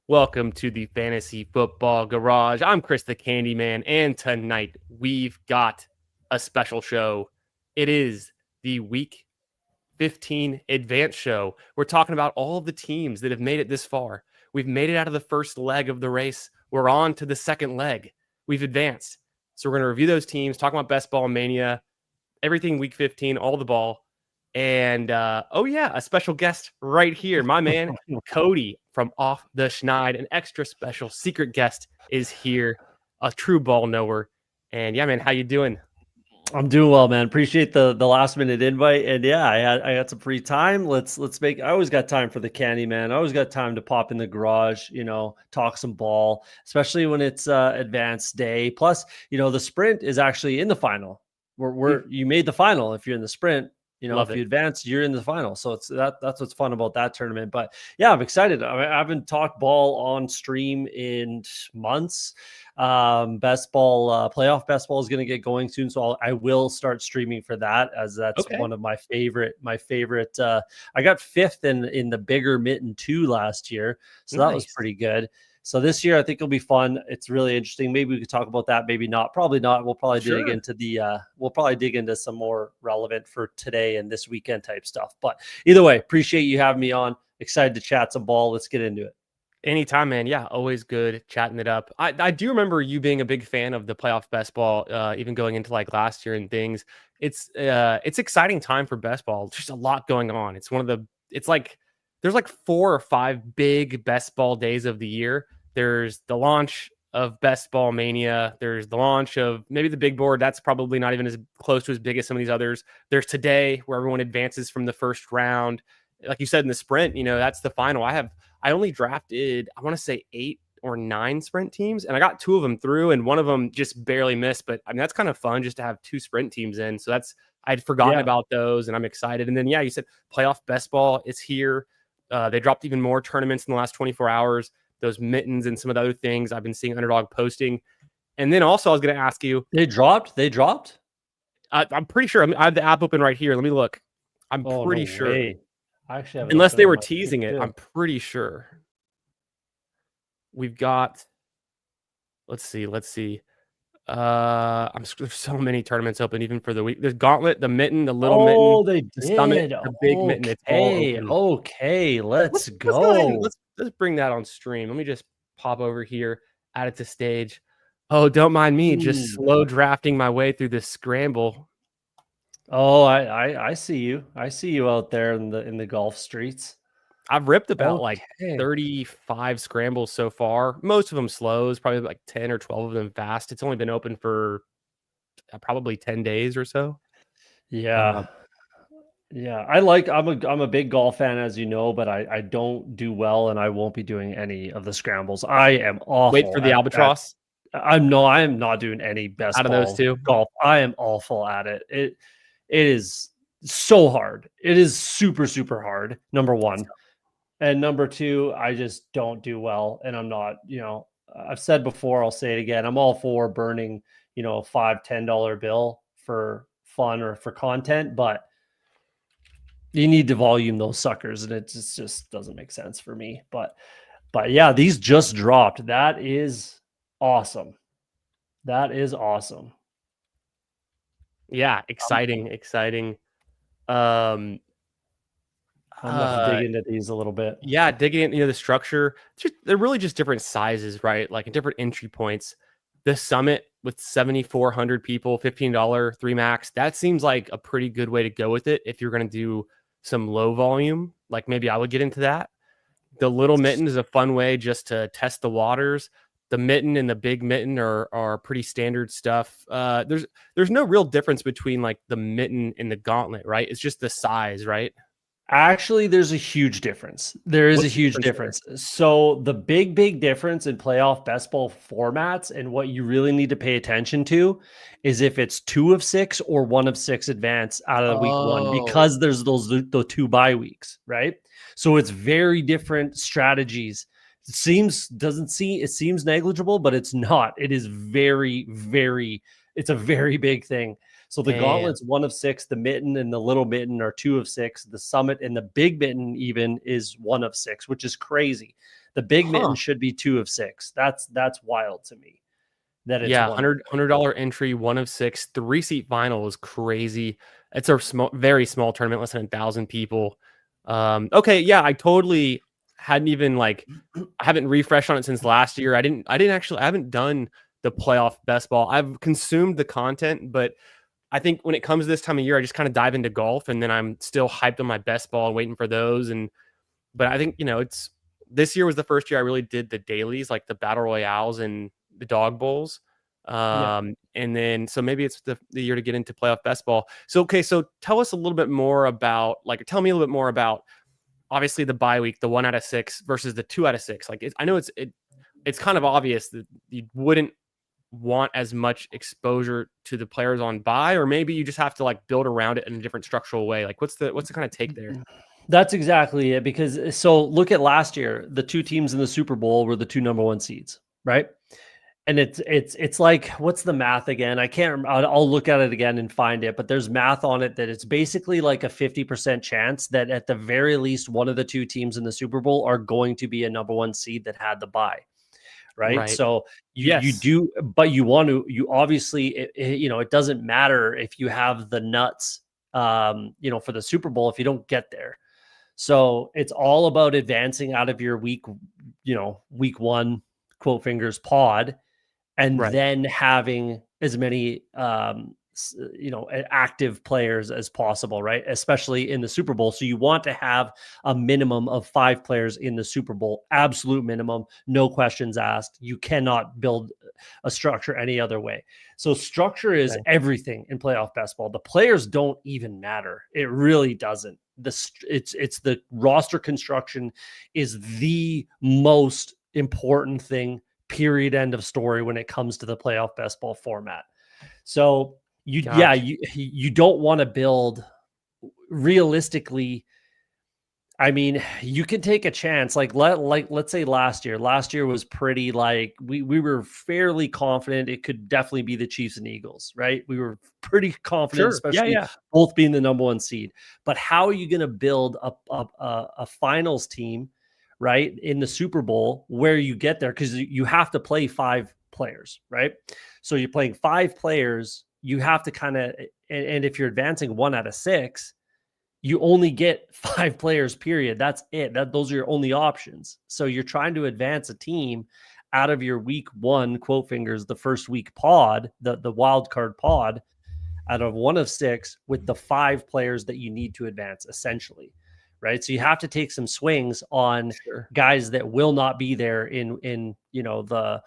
Welcome to the Fantasy Football Garage. I'm Chris the Candyman, and tonight we've got a special show. It is the Week 15 Advance Show. We're talking about all of the teams that have made it this far. We've made it out of the first leg of the race. We're on to the second leg. We've advanced. So we're going to review those teams, talk about Best Ball Mania, everything Week 15, all the ball. And a special guest right here, my man Cody from Off the Schneid. An extra special secret guest is here, a true ball knower. And yeah, man, how you doing? I'm doing well, man. Appreciate the last minute invite, and yeah, I had some free time. Let's make. I always got time for the candy, man. I always got time to pop in the garage, talk some ball, especially when it's advanced day. Plus, the sprint is actually in the final. You made the final if you're in the sprint. Love if it. you advance, you're in the final. So that's what's fun about that tournament. But yeah, I'm excited. I haven't talked ball on stream in months. Best ball playoff best ball is going to get going soon, so I will start streaming for that, as that's Okay. one of my favorite. I got fifth in the bigger mitten 2 last year, so that was Nice. pretty good. So this year I think it'll be fun. It's really interesting. Maybe we could talk about that. Maybe not. Probably not. We'll probably dig into some more relevant for today and this weekend type stuff. But either way, appreciate you having me on. Excited to chat some ball. Let's get into it. Anytime, man. Yeah, always good chatting it up. I do remember you being a big fan of the playoff best ball, even going into like last year and things. It's exciting time for best ball. There's a lot going on. It's like there's like 4 or 5 big best ball days of the year. There's the launch of Best Ball Mania. There's the launch of maybe the big board. That's probably not even as close to as big as some of these others. There's today where everyone advances from the first round. Like you said in the sprint, that's the final. I only drafted, I want to say 8 or 9 sprint teams, and I got 2 of them through, and one of them just barely missed. But I mean, that's kind of fun just to have 2 sprint teams in. So I'd forgotten about those, and I'm excited. And then, yeah, you said playoff best ball is here. They dropped even more tournaments in the last 24 hours. Those mittens and some of the other things I've been seeing Underdog posting. And then also, I was going to ask you, They dropped. I'm pretty sure I have the app open right here. Let me look. I'm pretty sure. Way. I actually have Unless they were teasing it, I'm pretty sure. We've got, let's see. There's so many tournaments open even for the week. There's Gauntlet, the Mitten, the Little Mitten, they the did. Summit, the Big Mitten. It's all open. Okay, let's go. Let's go ahead and let's bring that on stream. Let me just pop over here, add it to stage. Oh, don't mind me, just slow drafting my way through this scramble. Oh, I see you. I see you out there in the golf streets. I've ripped about like 35 scrambles so far. Most of them slows, probably like 10 or 12 of them fast. It's only been open for probably 10 days or so. Yeah. I'm a big golf fan, as you know, but I don't do well, and I won't be doing any of the scrambles. I am awful. Wait for the albatross. I am not doing any best out of those two golf. I am awful at it. It is so hard. It is super, super hard. Number one. And number 2, I just don't do well. And I'm not, I've said before, I'll say it again. I'm all for burning, a $5, $10 bill for fun or for content, but you need to volume those suckers, and it just doesn't make sense for me. But yeah, these just dropped. That is awesome. Yeah, exciting. I'm gonna dig into these a little bit. Yeah, digging into the structure. They're really just different sizes, right? Like different entry points. The Summit with 7,400 people, $15 3 max. That seems like a pretty good way to go with it if you're going to do some low volume. Like maybe I would get into that. The Little Mitten is a fun way just to test the waters. The Mitten and the Big Mitten are pretty standard stuff. There's no real difference between like the Mitten and the Gauntlet, right? It's just the size, right? Actually, there's a huge difference. There is a huge difference. So the big difference in playoff best ball formats, and what you really need to pay attention to, is if it's 2 of 6 or 1 of 6 advance out of week 1, because there's the 2 bye weeks, right? So it's very different strategies. It seems negligible, but it's not. It is very, very. It's a very big thing. So the Damn. gauntlet's 1 of 6, the mitten and the little mitten are 2 of 6, the summit and the big mitten even is 1 of 6, which is crazy. The big mitten Huh. should be 2 of 6. That's wild to me that it's Yeah, one of $100 entry, 1 of 6, 3-seat final is crazy. It's a small, very small tournament, less than 1,000 people. Okay, yeah, I totally hadn't even like, I haven't refreshed on it since last year. I haven't done the playoff best ball. I've consumed the content, but I think when it comes to this time of year, I just kind of dive into golf, and then I'm still hyped on my best ball and waiting for those. But I think, it's this year was the first year I really did the dailies, like the battle royales and the dog bowls. Yeah. And then so maybe it's the year to get into playoff best ball. So okay, so tell us a little bit more about, like, tell me a little bit more about obviously the bye week, the 1 out of 6 versus the 2 out of 6. Like, I know it's kind of obvious that you wouldn't want as much exposure to the players on bye, or maybe you just have to like build around it in a different structural way. Like, what's the kind of take there? That's exactly it. Because so look at last year, the 2 teams in the Super Bowl were the 2 number 1 seeds, right? And it's like, what's the math again? I can't remember. I'll look at it again and find it, but there's math on it that it's basically like a 50% chance that at the very least one of the 2 teams in the Super Bowl are going to be a number 1 seed that had the bye. Right. Right. So you Yes. do, but you obviously, it doesn't matter if you have the nuts, for the Super Bowl if you don't get there. So it's all about advancing out of your week 1, quote fingers, pod, and Right. then having as many active players as possible, right? Especially in the Super Bowl. So you want to have a minimum of 5 players in the Super Bowl, absolute minimum, no questions asked. You cannot build a structure any other way. So structure is Okay. everything in playoff basketball. The players don't even matter. It really doesn't. It's the roster construction is the most important thing, period, end of story, when it comes to the playoff best ball format. So Gotcha. you don't want to build realistically. I mean, you can take a chance. Let's say last year. Last year was pretty, like, we were fairly confident it could definitely be the Chiefs and Eagles, right? We were pretty confident, Sure. Yeah. especially Yeah. both being the number 1 seed. But how are you going to build a finals team, right, in the Super Bowl where you get there? Because you have to play 5 players, right? So you're playing 5 players. You have to kind of, and if you're advancing 1 out of 6, you only get 5 players, period. That's it. Those are your only options. So you're trying to advance a team out of your week 1, quote fingers, the first week pod, the wild card pod, out of 1 of 6 with the 5 players that you need to advance, essentially. Right. So you have to take some swings on Sure. guys that will not be there in the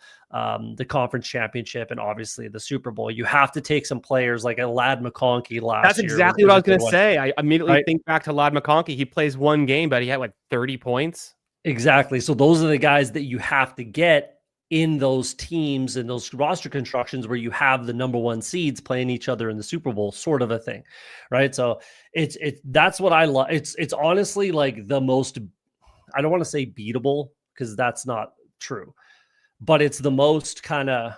conference championship and obviously the Super Bowl. You have to take some players like a Lad McConkey That's last year exactly what is I a was good gonna one. say. I immediately Right. think back to Ladd McConkey. He plays one game, but he had like 30 points. Exactly. So those are the guys that you have to get in those teams and those roster constructions where you have the number 1 seeds playing each other in the Super Bowl, sort of a thing. Right. So it's that's what I love. It's honestly like the most, I don't want to say beatable because that's not true, but it's the most kind of,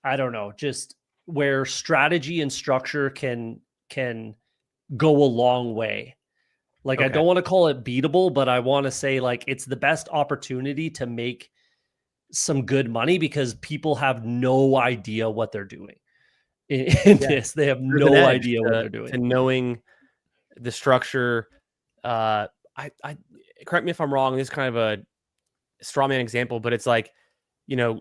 I don't know, just where strategy and structure can go a long way. Like, I Okay. don't want to call it beatable, but I want to say like it's the best opportunity to make some good money because people have no idea what they're doing in Yeah. this. They have There's an no edge idea what to they're doing. knowing the structure. I correct me if I'm wrong. This is kind of a straw man example, but it's like, you know,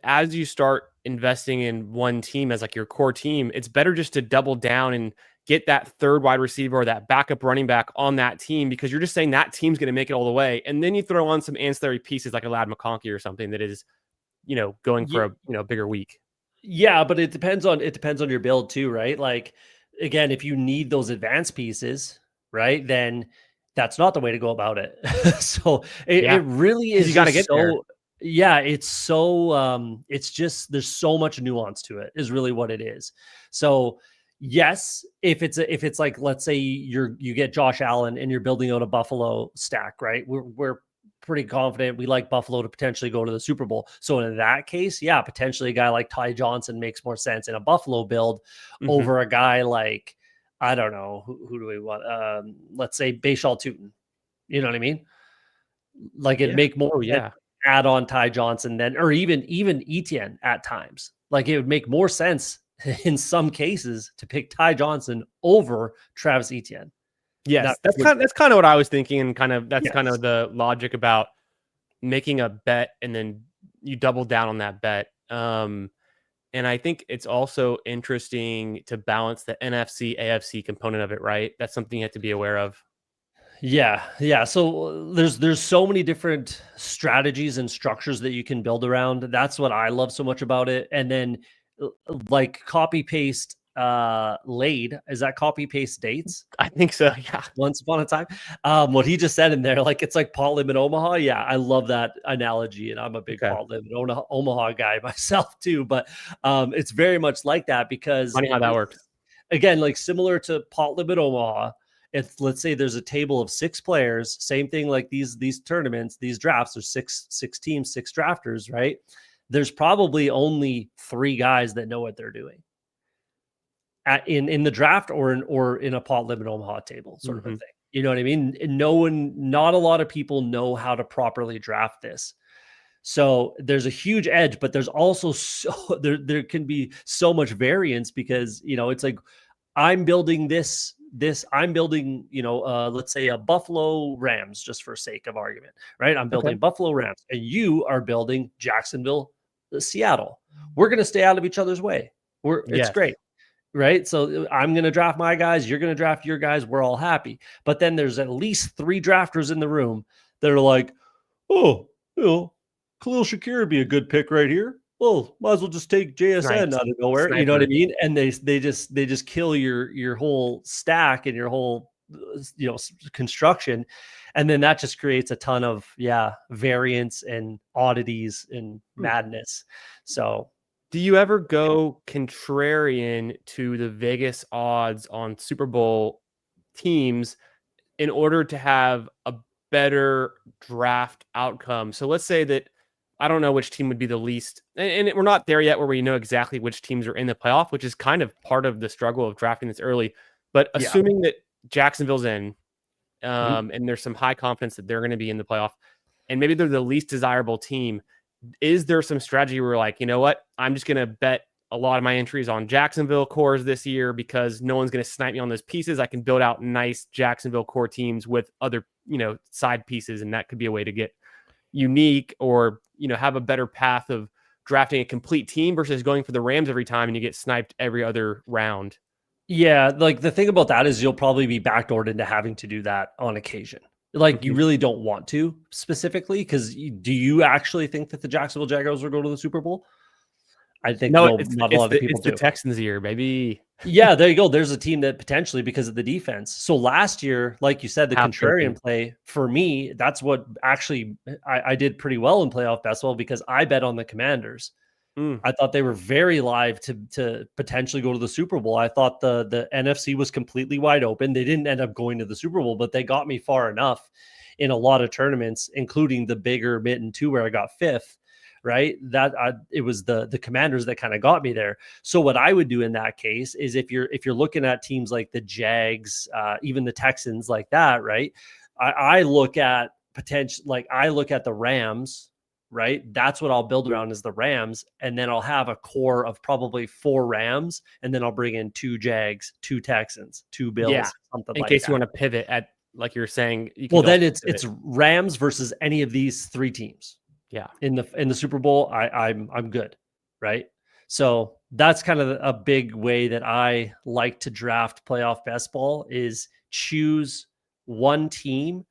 as you start investing in one team as like your core team, it's better just to double down and get that third wide receiver or that backup running back on that team, because you're just saying that team's going to make it all the way. And then you throw on some ancillary pieces like a Lad McConkey or something that is, going for a, bigger week. Yeah, but it depends on your build too, right? Like, again, if you need those advanced pieces, right, then that's not the way to go about it. So it Yeah. really Cause is you got to just get there. so, yeah, it's so it's just, there's so much nuance to it is really what it is. So yes, if it's like, let's say you get Josh Allen and you're building out a Buffalo stack, right? We're pretty confident we like Buffalo to potentially go to the Super Bowl. So in that case, yeah, potentially a guy like Ty Johnson makes more sense in a Buffalo build Mhm. over a guy like, I don't know, who do we want? Let's say Bayshal Tootin. You know what I mean? Like it'd Yeah. make more Oh, sense yeah. to add on Ty Johnson then, or even Etienne at times. Like it would make more sense in some cases to pick Ty Johnson over Travis Etienne. That Yes, that's would, kinda what I was thinking, and that's kind yes. of the logic about making a bet and then you double down on that bet. And I think it's also interesting to balance the NFC, AFC component of it, right? That's something you have to be aware of. Yeah, yeah. So there's so many different strategies and structures that you can build around. That's what I love so much about it. And then like copy paste Lade, is that copy paste dates? I think so, yeah. Once upon a time. What he just said in there, like it's like Paul Lim in Omaha. Yeah, I love that analogy, and I'm a big Okay. Paul Lim in Omaha guy myself too. But it's very much like that because Funny how that works. again, like similar to Paul Lim in Omaha. If let's say there's a table of 6 players, same thing like these tournaments, these drafts, there's six teams, 6 drafters, right? There's probably only 3 guys that know what they're doing in the draft or in a pot limit Omaha table sort of a Mhm. thing. You know what I mean? Not a lot of people know how to properly draft this. So there's a huge edge, but there's also there can be so much variance because it's like I'm building I'm building let's say a Buffalo Rams just for sake of argument, right? I'm Okay. building Buffalo Rams and you are building Jacksonville, Seattle. We're going to stay out of each other's way. It's Yes. great, right? So I'm going to draft my guys, you're going to draft your guys, we're all happy. But then there's at least 3 drafters in the room that are like, oh, Khalil Shakir would be a good pick right here. Well, might as well just take JSN Snipes. out of nowhere. You know what I Snipers. mean? And they just kill your whole stack and your whole construction, and then that just creates a ton of variance and oddities and Hmm. madness. So Do you ever go contrarian to the Vegas odds on Super Bowl teams in order to have a better draft outcome? So let's say that I don't know which team would be the least, and we're not there yet where we know exactly which teams are in the playoff, which is kind of part of the struggle of drafting this early. But yeah. assuming that Jacksonville's in, Mhm. and there's some high confidence that they're going to be in the playoff, and maybe they're the least desirable team, is there some strategy where like, you know what, I'm just going to bet a lot of my entries on Jacksonville cores this year because no one's going to snipe me on those pieces. I can build out nice Jacksonville core teams with other, side pieces. And that could be a way to get unique or, have a better path of drafting a complete team versus going for the Rams every time and you get sniped every other round. Yeah, like the thing about that is you'll probably be backdoored into having to do that on occasion. Like you Mhm. really don't want to specifically because do you actually think that the Jacksonville Jaguars will go to the Super Bowl? I think No, no, not a lot of people it's the do. Texans year, baby. Yeah, there you go. There's a team that potentially because of the defense. So last year, like you said, the Half joking. contrarian play for me, that's what actually I did pretty well in playoff basketball because I bet on the Commanders. Mm, I thought they were very live to potentially go to the Super Bowl. I thought the NFC was completely wide open. They didn't end up going to the Super Bowl, but they got me far enough in a lot of tournaments, including the bigger mitten two where I got 5th. Right, it was the Commanders that kind of got me there. So what I would do in that case is if you're looking at teams like the Jags, even the Texans, like that, right? I look at potential, like I look at the Rams, right? That's what I'll build around is the Rams. And then I'll have a core of probably 4 Rams. And then I'll bring in 2 Jags, 2 Texans, 2 yeah. Bills, something In like case you that. want to pivot at, like you're saying, you can Well, then also it's pivot. Rams versus any of these 3 teams Yeah. in the Super Bowl. I'm good. Right. So that's kind of a big way that I like to draft playoff best ball is choose one team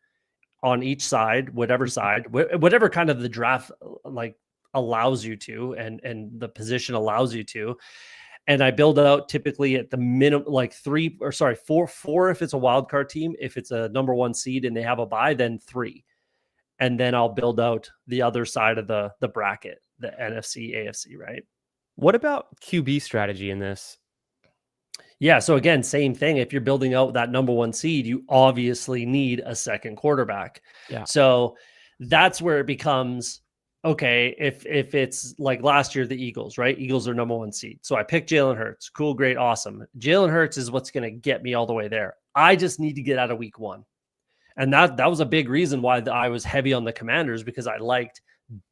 on each side, whatever Mhm. side, whatever kind of the draft like allows you to, and the position allows you to. And I build out typically at the minimum like 4 if it's a wild card team. If it's a number 1 seed and they have a bye, then 3. And then I'll build out the other side of the bracket, the NFC, AFC, right? What about QB strategy in this? Yeah. So again, same thing. If you're building out that number 1 seed, you obviously need a second quarterback. Yeah. So that's where it becomes okay. If it's like last year, the Eagles, right? Eagles are number 1 seed. So I picked Jalen Hurts. Cool, great, awesome. Jalen Hurts is what's going to get me all the way there. I just need to get out of week 1. And that was a big reason why I was heavy on the Commanders, because I liked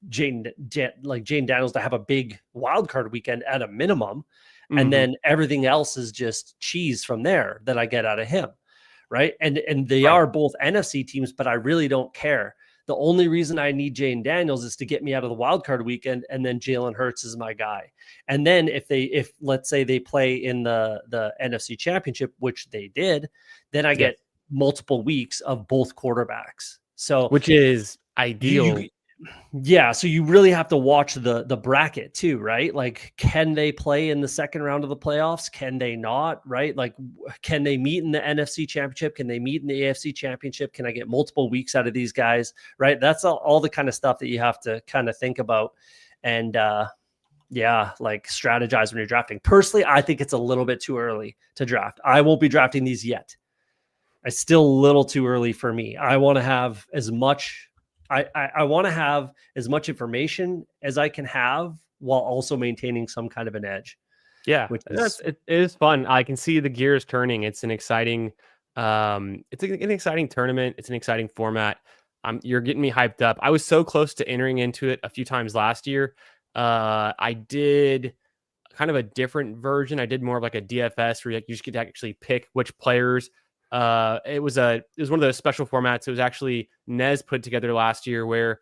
Jane Daniels to have a big wild card weekend at a minimum. And then everything else is just cheese from there that I get out of him. Right. And they are both NFC teams, but I really don't care. The only reason I need Jane Daniels is to get me out of the wild card weekend. And then Jalen Hurts is my guy. And then if let's say they play in the NFC Championship, which they did, then I get multiple weeks of both quarterbacks. So which is ideal. So you really have to watch the bracket too, right? Like, can they play in the second round of the playoffs? Can they not? Right? Like, can they meet in the NFC Championship? Can they meet in the AFC Championship? Can I get multiple weeks out of these guys? Right? That's all the kind of stuff that you have to kind of think about and like strategize when you're drafting. Personally, I think it's a little bit too early to draft. I won't be drafting these yet. It's still a little too early for me. I want to have as much I want to have as much information as I can have while also maintaining some kind of an edge. Yeah, which is it is fun. I can see the gears turning. It's an exciting, it's an exciting tournament. It's an exciting format. You're getting me hyped up. I was so close to entering into it a few times last year. I did kind of a different version. I did more of like a DFS where you just get to actually pick which players. It was one of those special formats. It was actually Nez put together last year where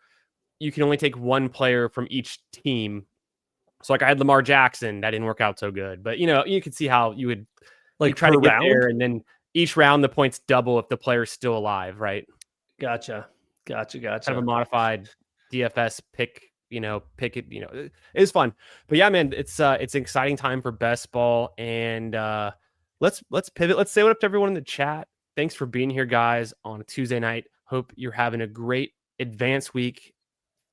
you can only take one player from each team. So like I had Lamar Jackson, that didn't work out so good, but you could see how you would like try to get there, and then each round the points double if the player's still alive, right? Gotcha. Kind of a modified DFS pick. Pick it. It is fun, but yeah, man, it's an exciting time for best ball, and let's pivot. Let's say what up to everyone in the chat. Thanks for being here, guys, on a Tuesday night. Hope you're having a great advanced week.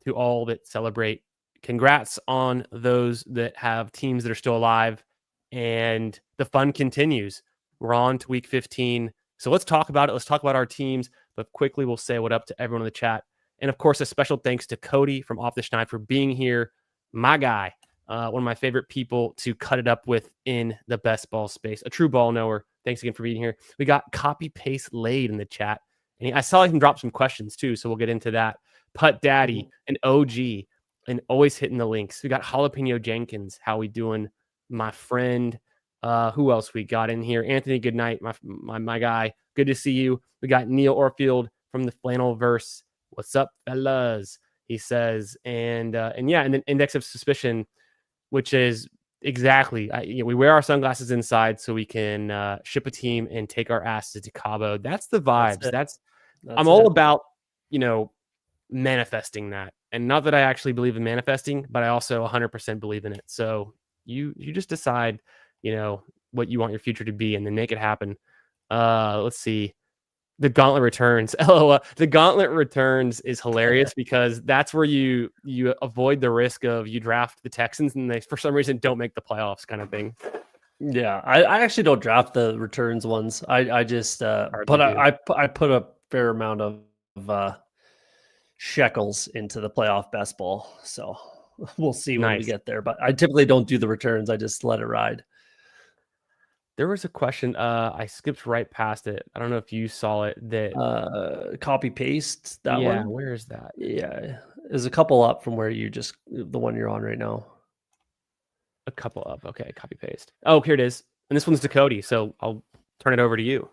To all that celebrate, congrats on those that have teams that are still alive, and the fun continues. We're on to week 15. So let's talk about it. Let's talk about our teams, but quickly we'll say what up to everyone in the chat. And of course, a special thanks to Cody from Off the Schneid for being here. My guy, one of my favorite people to cut it up with in the best ball space, a true ball knower. Thanks again for being here. We got Copy Paste Laid in the chat. And I saw him drop some questions too, so we'll get into that. Putt Daddy, an OG, and always hitting the links. We got Jalapeno Jenkins. How we doing, my friend? Who else we got in here? Anthony, good night, my guy. Good to see you. We got Neil Orfield from the Flannel Verse. What's up, fellas? He says, and then Index of Suspicion, which is exactly we wear our sunglasses inside so we can ship a team and take our asses to Cabo. That's the vibes. That's I'm all about manifesting that. And not that I actually believe in manifesting, but I also 100% believe in it. So you just decide, what you want your future to be and then make it happen. Let's see. The Gauntlet Returns. LOL. The Gauntlet Returns is hilarious because that's where you avoid the risk of you draft the Texans and they, for some reason, don't make the playoffs kind of thing. Yeah, I actually don't draft the returns ones. I just but I put a fair amount of shekels into the playoff best ball. So we'll see when we get there. But I typically don't do the returns. I just let it ride. There was a question. I skipped right past it. I don't know if you saw it. That copy paste that one. Yeah, where is that? Yeah, there's a couple up from where you just the one you're on right now. A couple up. Okay, copy paste. Oh, here it is. And this one's to Cody. So I'll turn it over to you.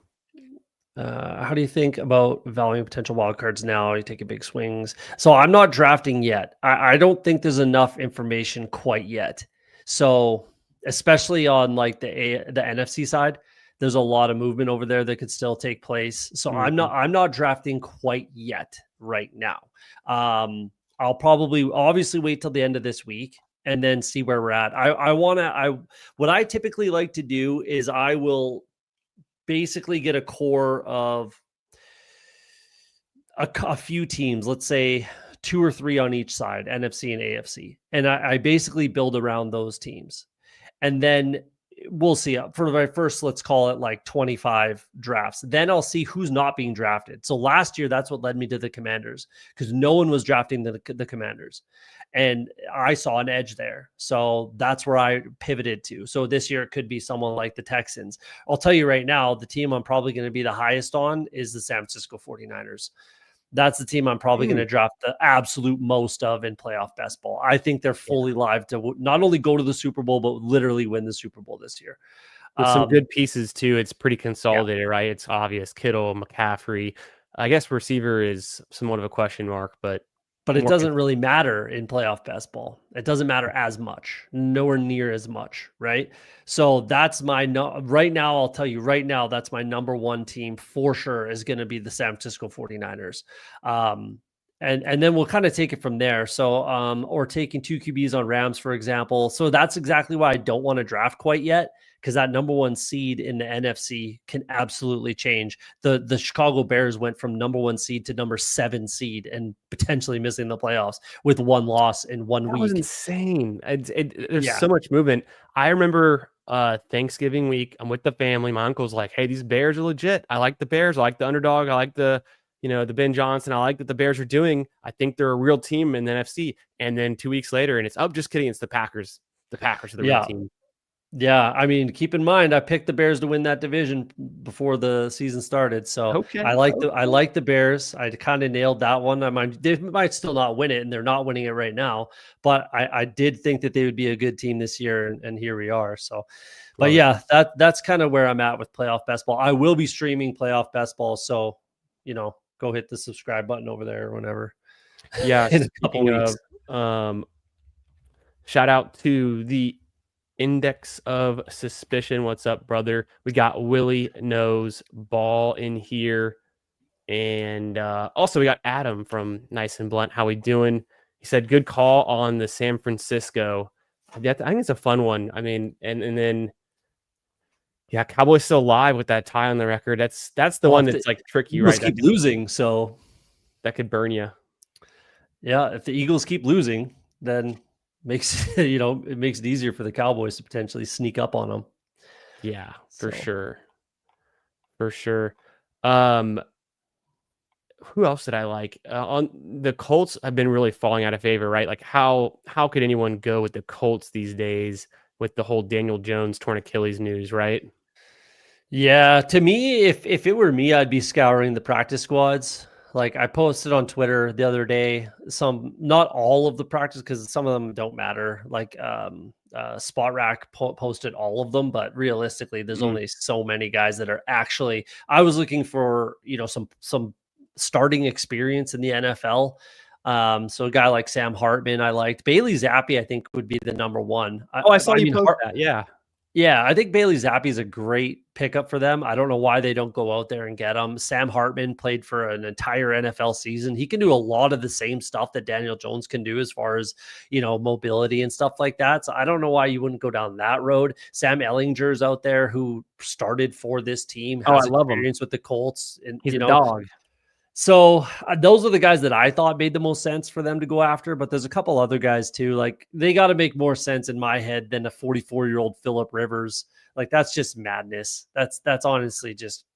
How do you think about valuing potential wildcards now? You taking big swings. So I'm not drafting yet. I don't think there's enough information quite yet. So especially on like the NFC side, there's a lot of movement over there that could still take place. So I'm not drafting quite yet right now. I'll probably obviously wait till the end of this week and then see where we're at. What I typically like to do is I will basically get a core of a few teams, let's say 2 or 3 on each side, NFC and AFC. And I basically build around those teams. And then we'll see. For my first, let's call it like 25 drafts. Then I'll see who's not being drafted. So last year, that's what led me to the Commanders, because no one was drafting the Commanders. And I saw an edge there. So that's where I pivoted to. So this year, it could be someone like the Texans. I'll tell you right now, the team I'm probably going to be the highest on is the San Francisco 49ers. That's the team I'm probably going to draft the absolute most of in playoff best ball. I think they're fully live to not only go to the Super Bowl, but literally win the Super Bowl this year. With some good pieces too. It's pretty consolidated, right? It's obvious. Kittle, McCaffrey. I guess receiver is somewhat of a question mark, but it doesn't really matter in playoff best ball. It doesn't matter as much, nowhere near as much, right? So that's right now, I'll tell you right now, that's my number one team for sure is going to be the San Francisco 49ers. And then we'll kind of take it from there. So, or taking 2 QBs on Rams, for example. So that's exactly why I don't want to draft quite yet, because that number one seed in the NFC can absolutely change. The Chicago Bears went from number one seed to number 7 seed and potentially missing the playoffs with 1 loss in 1 week. That was insane. There's so much movement. I remember Thanksgiving week, I'm with the family. My uncle's like, hey, these Bears are legit. I like the Bears. I like the underdog. I like the Ben Johnson. I like that the Bears are doing. I think they're a real team in the NFC. And then 2 weeks later, and it's, oh, just kidding. It's the Packers. The Packers are the real team. Yeah, I mean, keep in mind, I picked the Bears to win that division before the season started. So I like the Bears. I kind of nailed that one. I mean, they might still not win it, and they're not winning it right now. But I did think that they would be a good team this year, and here we are. So, but yeah, that's kind of where I'm at with playoff best ball. I will be streaming playoff best ball, so go hit the subscribe button over there or whenever. Yeah, in a couple weeks. Shout out to the Index of Suspicion. What's up, brother? We got Willie Knows Ball in here, and also we got Adam from Nice and Blunt. How we doing? He said good call on the San Francisco. I think it's a fun one. I mean, and then yeah, Cowboys still live with that tie on the record. That's the one that's like tricky, right? Keep losing, so that could burn you. Yeah, if the Eagles keep losing, then makes it makes it easier for the Cowboys to potentially sneak up on them. Yeah, for sure. Who else did I like? On the Colts have been really falling out of favor, right? Like how could anyone go with the Colts these days with the whole Daniel Jones torn Achilles news, right? Yeah, to me, if it were me, I'd be scouring the practice squads. Like I posted on Twitter the other day, not all of the practice, because some of them don't matter. Like Spot Rack posted all of them, but realistically, there's only so many guys that are actually. I was looking for some starting experience in the NFL. So a guy like Sam Hartman, I liked. Bailey Zappi, I think would be the number one. I saw you post that. Yeah. Yeah, I think Bailey Zappi is a great pickup for them. I don't know why they don't go out there and get him. Sam Hartman played for an entire NFL season. He can do a lot of the same stuff that Daniel Jones can do as far as, mobility and stuff like that. So I don't know why you wouldn't go down that road. Sam Ellinger's out there who started for this team. Has experience with the Colts. And he's a dog. So those are the guys that I thought made the most sense for them to go after, but there's a couple other guys too. Like they got to make more sense in my head than a 44-year-old Phillip Rivers. Like that's just madness. That's honestly just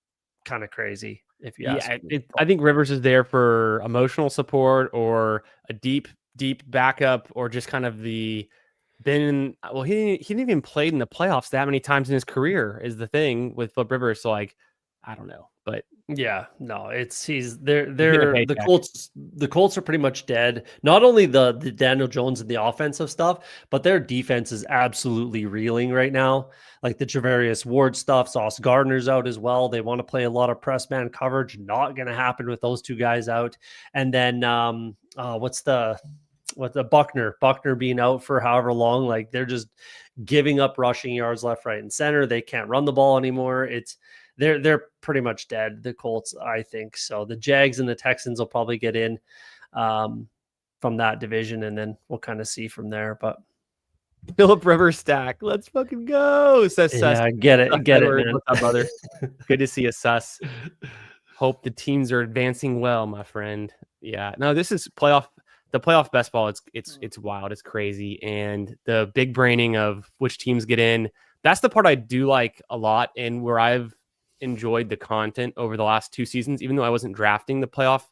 kind of crazy. If you ask me. I think Rivers is there for emotional support or a deep backup, or just kind of he didn't even play in the playoffs that many times in his career is the thing with Phillip Rivers. So like, I don't know, but yeah, no, the Colts are pretty much dead. Not only the Daniel Jones and the offensive stuff, but their defense is absolutely reeling right now. Like the Travarius Ward stuff, Sauce Gardner's out as well. They want to play a lot of press man coverage. Not going to happen with those two guys out. And then what's the Buckner being out for however long? Like they're just giving up rushing yards left, right, and center. They can't run the ball anymore. They're pretty much dead, the Colts, I think. So the Jags and the Texans will probably get in from that division, and then we'll kind of see from there. But Phillip Rivers stack, let's fucking go. Says Sus. Get it, man. What's up, brother? Good to see you, Sus. Hope the teams are advancing well, my friend. Yeah, no, this is the playoff best ball. It's wild. It's crazy, and the big braining of which teams get in. That's the part I do like a lot, and where I've enjoyed the content over the last 2 seasons, even though I wasn't drafting the playoff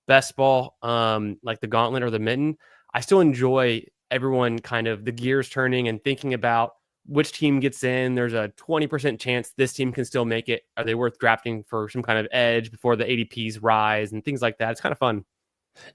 best ball, like the gauntlet or the mitten. I still enjoy everyone kind of the gears turning and thinking about which team gets in. There's a 20% chance this team can still make it. Are they worth drafting for some kind of edge before the ADPs rise and things like that? It's kind of fun.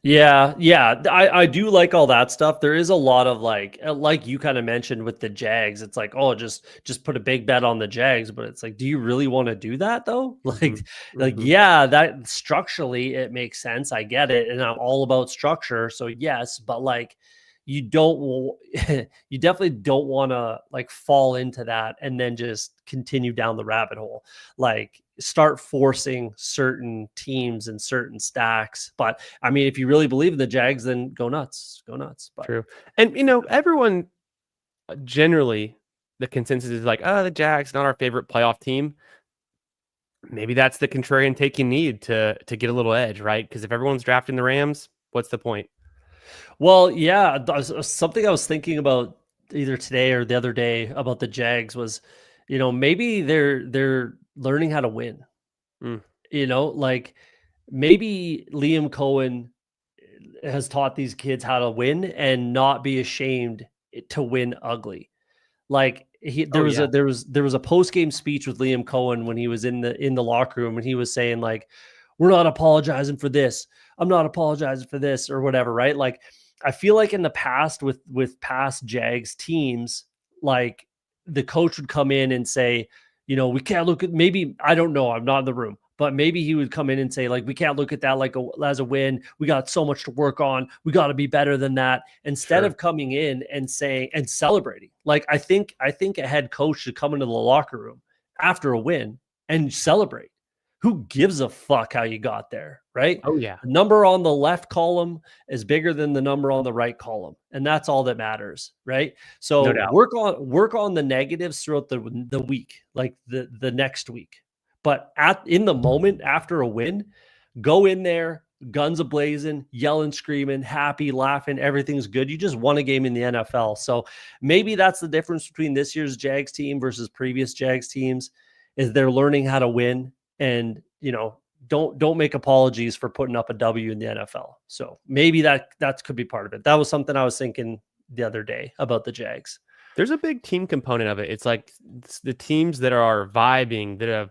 Yeah, yeah, I do like all that stuff. There is a lot of like you kind of mentioned with the Jags. It's like, oh, just put a big bet on the Jags, but it's like, do you really want to do that though? Mm-hmm. Like Mm-hmm. yeah, that structurally it makes sense. I get it, and I'm all about structure. So yes, but like you don't you definitely don't want to like fall into that and then just continue down the rabbit hole. Like start forcing certain teams and certain stacks. But I mean, if you really believe in the Jags, then go nuts, go nuts. But True. And, everyone generally, the consensus is like, oh, the Jags, not our favorite playoff team. Maybe that's the contrarian take you need to get a little edge, right? Because if everyone's drafting the Rams, what's the point? well, yeah, something I was thinking about either today or the other day about the Jags was, maybe they're learning how to win. Mm. Like maybe Liam Cohen has taught these kids how to win and not be ashamed to win ugly. Like Oh yeah, there was a post game speech with Liam Cohen when he was in the locker room and he was saying like, "We're not apologizing for this. I'm not apologizing for this or whatever." Right? Like, I feel like in the past with past Jags teams, like the coach would come in and say, we can't look at maybe I don't know. I'm not in the room. But maybe he would come in and say, like, we can't look at that like as a win. We got so much to work on. We got to be better than that. Instead sure. of coming in and saying and celebrating, like I think a head coach should come into the locker room after a win and celebrate. Who gives a fuck how you got there, right? Oh yeah, The number on the left column is bigger than the number on the right column, and that's all that matters, right? no So doubt. work on the negatives throughout the week, like the next week. But in the moment after a win, go in there, guns a blazing, yelling, screaming, happy, laughing, everything's good. You just won a game in the NFL. So maybe that's the difference between this year's Jags team versus previous Jags teams is they're learning how to win and, don't make apologies for putting up a W in the NFL. So maybe that could be part of it. That was something I was thinking the other day about the Jags. There's a big team component of it. It's like the teams that are vibing, that have,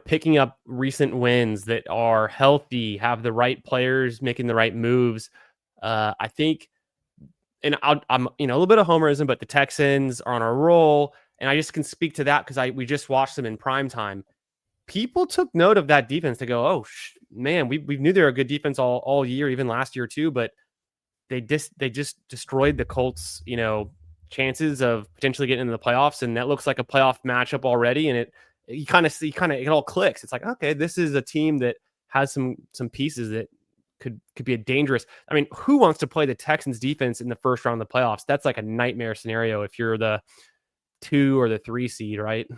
picking up recent wins, that are healthy, have the right players making the right moves. I think, and I'm, a little bit of homerism, but the Texans are on a roll, and I just can speak to that because we just watched them in prime time. People took note of that defense to go, oh man, we knew they were a good defense all year, even last year too, but they just destroyed the Colts, chances of potentially getting into the playoffs, and that looks like a playoff matchup already. And you kind of see, it all clicks. It's like, okay, this is a team that has some pieces that could be a dangerous. I mean, who wants to play the Texans defense in the first round of the playoffs? That's like a nightmare scenario if you're the 2 or the 3 seed, right?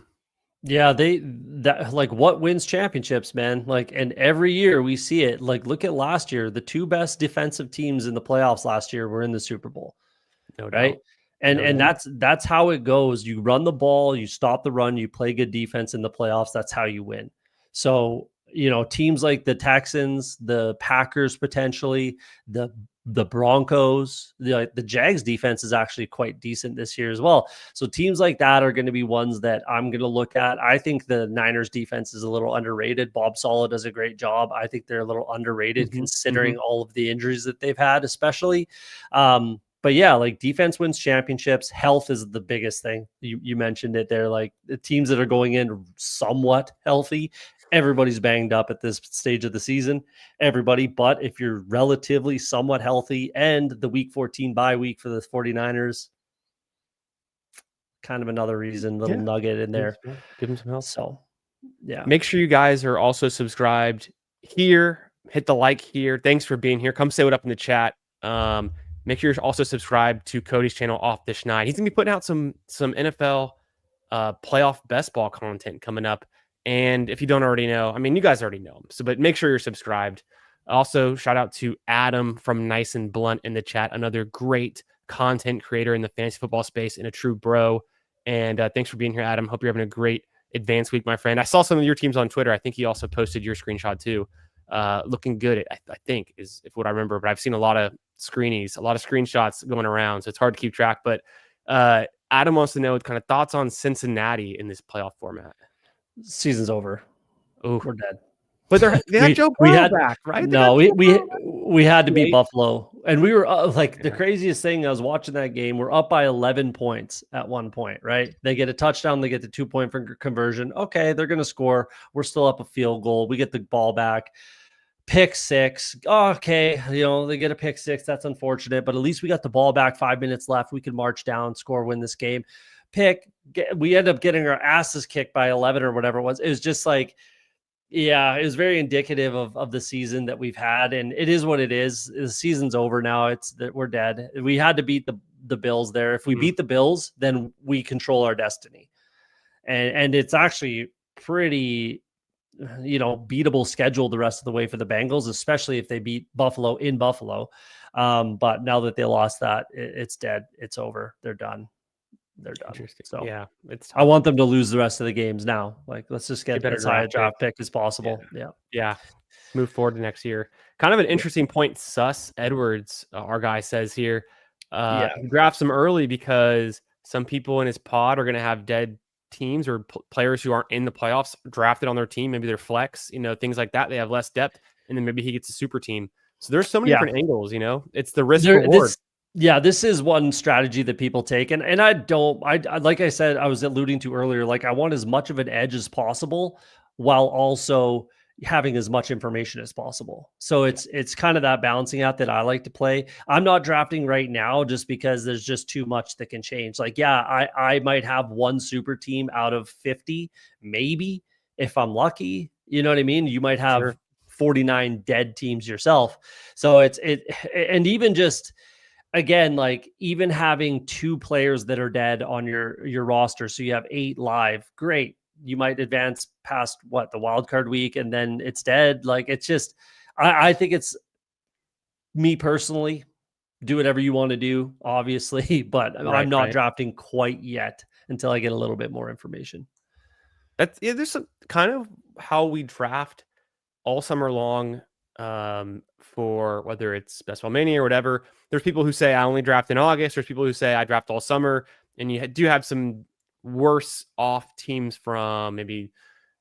Yeah, that like what wins championships, man. Like, and every year we see it. Like, look at last year. The two best defensive teams in the playoffs last year were in the Super Bowl, No right? doubt. And No and doubt. that's how it goes. You run the ball, you stop the run, you play good defense in the playoffs. That's how you win. So, teams like the Texans, the Packers potentially, the Broncos, the Jags defense is actually quite decent this year as well. So teams like that are going to be ones that I'm going to look at. I think the Niners defense is a little underrated. Bob Saleh does a great job. I think they're a little underrated Hmm. Hmm. considering all of the injuries that they've had, especially. But yeah, like defense wins championships. Health is the biggest thing. You mentioned it there. Like the teams that are going in somewhat healthy, everybody's banged up at this stage of the season. Everybody, but if you're relatively somewhat healthy and the week 14 bye week for the 49ers, kind of another reason, little Yeah. nugget in there. Give them some help. So yeah. Make sure you guys are also subscribed here. Hit the like here. Thanks for being here. Come say what up in the chat. Make sure you're also subscribed to Cody's channel, Off the Schneid. He's gonna be putting out some NFL playoff best ball content coming up. And if you don't already know, I mean, you guys already know him. So, but make sure you're subscribed. Also, shout out to Adam from Nice and Blunt in the chat, another great content creator in the fantasy football space and a true bro. And thanks for being here, Adam. Hope you're having a great advanced week, my friend. I saw some of your teams on Twitter. I think he also posted your screenshot too. Looking good, I think, is if what I remember. But I've seen a lot of screenies, a lot of screenshots going around, so it's hard to keep track. But Adam wants to know kind of thoughts on Cincinnati in this playoff format. Season's over. Oh, we're dead. But they had Joe Burrow back, right? No, we had to beat Buffalo, and we were the Yeah. craziest thing. I was watching that game. We're up by 11 points at one point, right? They get a touchdown, they get the 2-point conversion. Okay, they're going to score. We're still up a field goal. We get the ball back. Pick six. Okay, they get a pick six. That's unfortunate, but at least we got the ball back. 5 minutes left. We can march down, score, win this game. We end up getting our asses kicked by 11 or whatever it was. It was just like, yeah, it was very indicative of the season that we've had, and it is what it is. The season's over now. It's that we're dead. We had to beat the Bills there. If we beat the Bills, then we control our destiny, and it's actually pretty, beatable schedule the rest of the way for the Bengals, especially if they beat Buffalo in Buffalo. But now that they lost that, it's dead. It's over. They're done. They're done. So yeah, it's tough. I want them to lose the rest of the games now. Let's just get as high a draft pick as possible. Yeah. Move forward to next year. Kind of an interesting point. Sus Edwards, our guy, says here, he drafts him early because some people in his pod are going to have dead teams or players who aren't in the playoffs drafted on their team. Maybe they're flex, things like that. They have less depth, and then maybe he gets a super team. So there's so many different angles. It's the risk reward. This is one strategy that people take. And I like I said, I was alluding to earlier, I want as much of an edge as possible while also having as much information as possible. So it's kind of that balancing act that I like to play. I'm not drafting right now just because there's just too much that can change. I might have one super team out of 50, maybe, if I'm lucky. You know what I mean? You might have 49 dead teams yourself. So and even just, again, even having 2 players that are dead on your roster, so you have 8 live, great. You might advance past the wild card week, and then it's dead. It's just, I think it's, me personally, do whatever you want to do, obviously, but I'm not drafting quite yet until I get a little bit more information. There's some kind of how we draft all summer long. For whether it's Best Ball Mania or whatever, there's people who say I only draft in August. There's people who say I draft all summer, and you do have some worse off teams from maybe,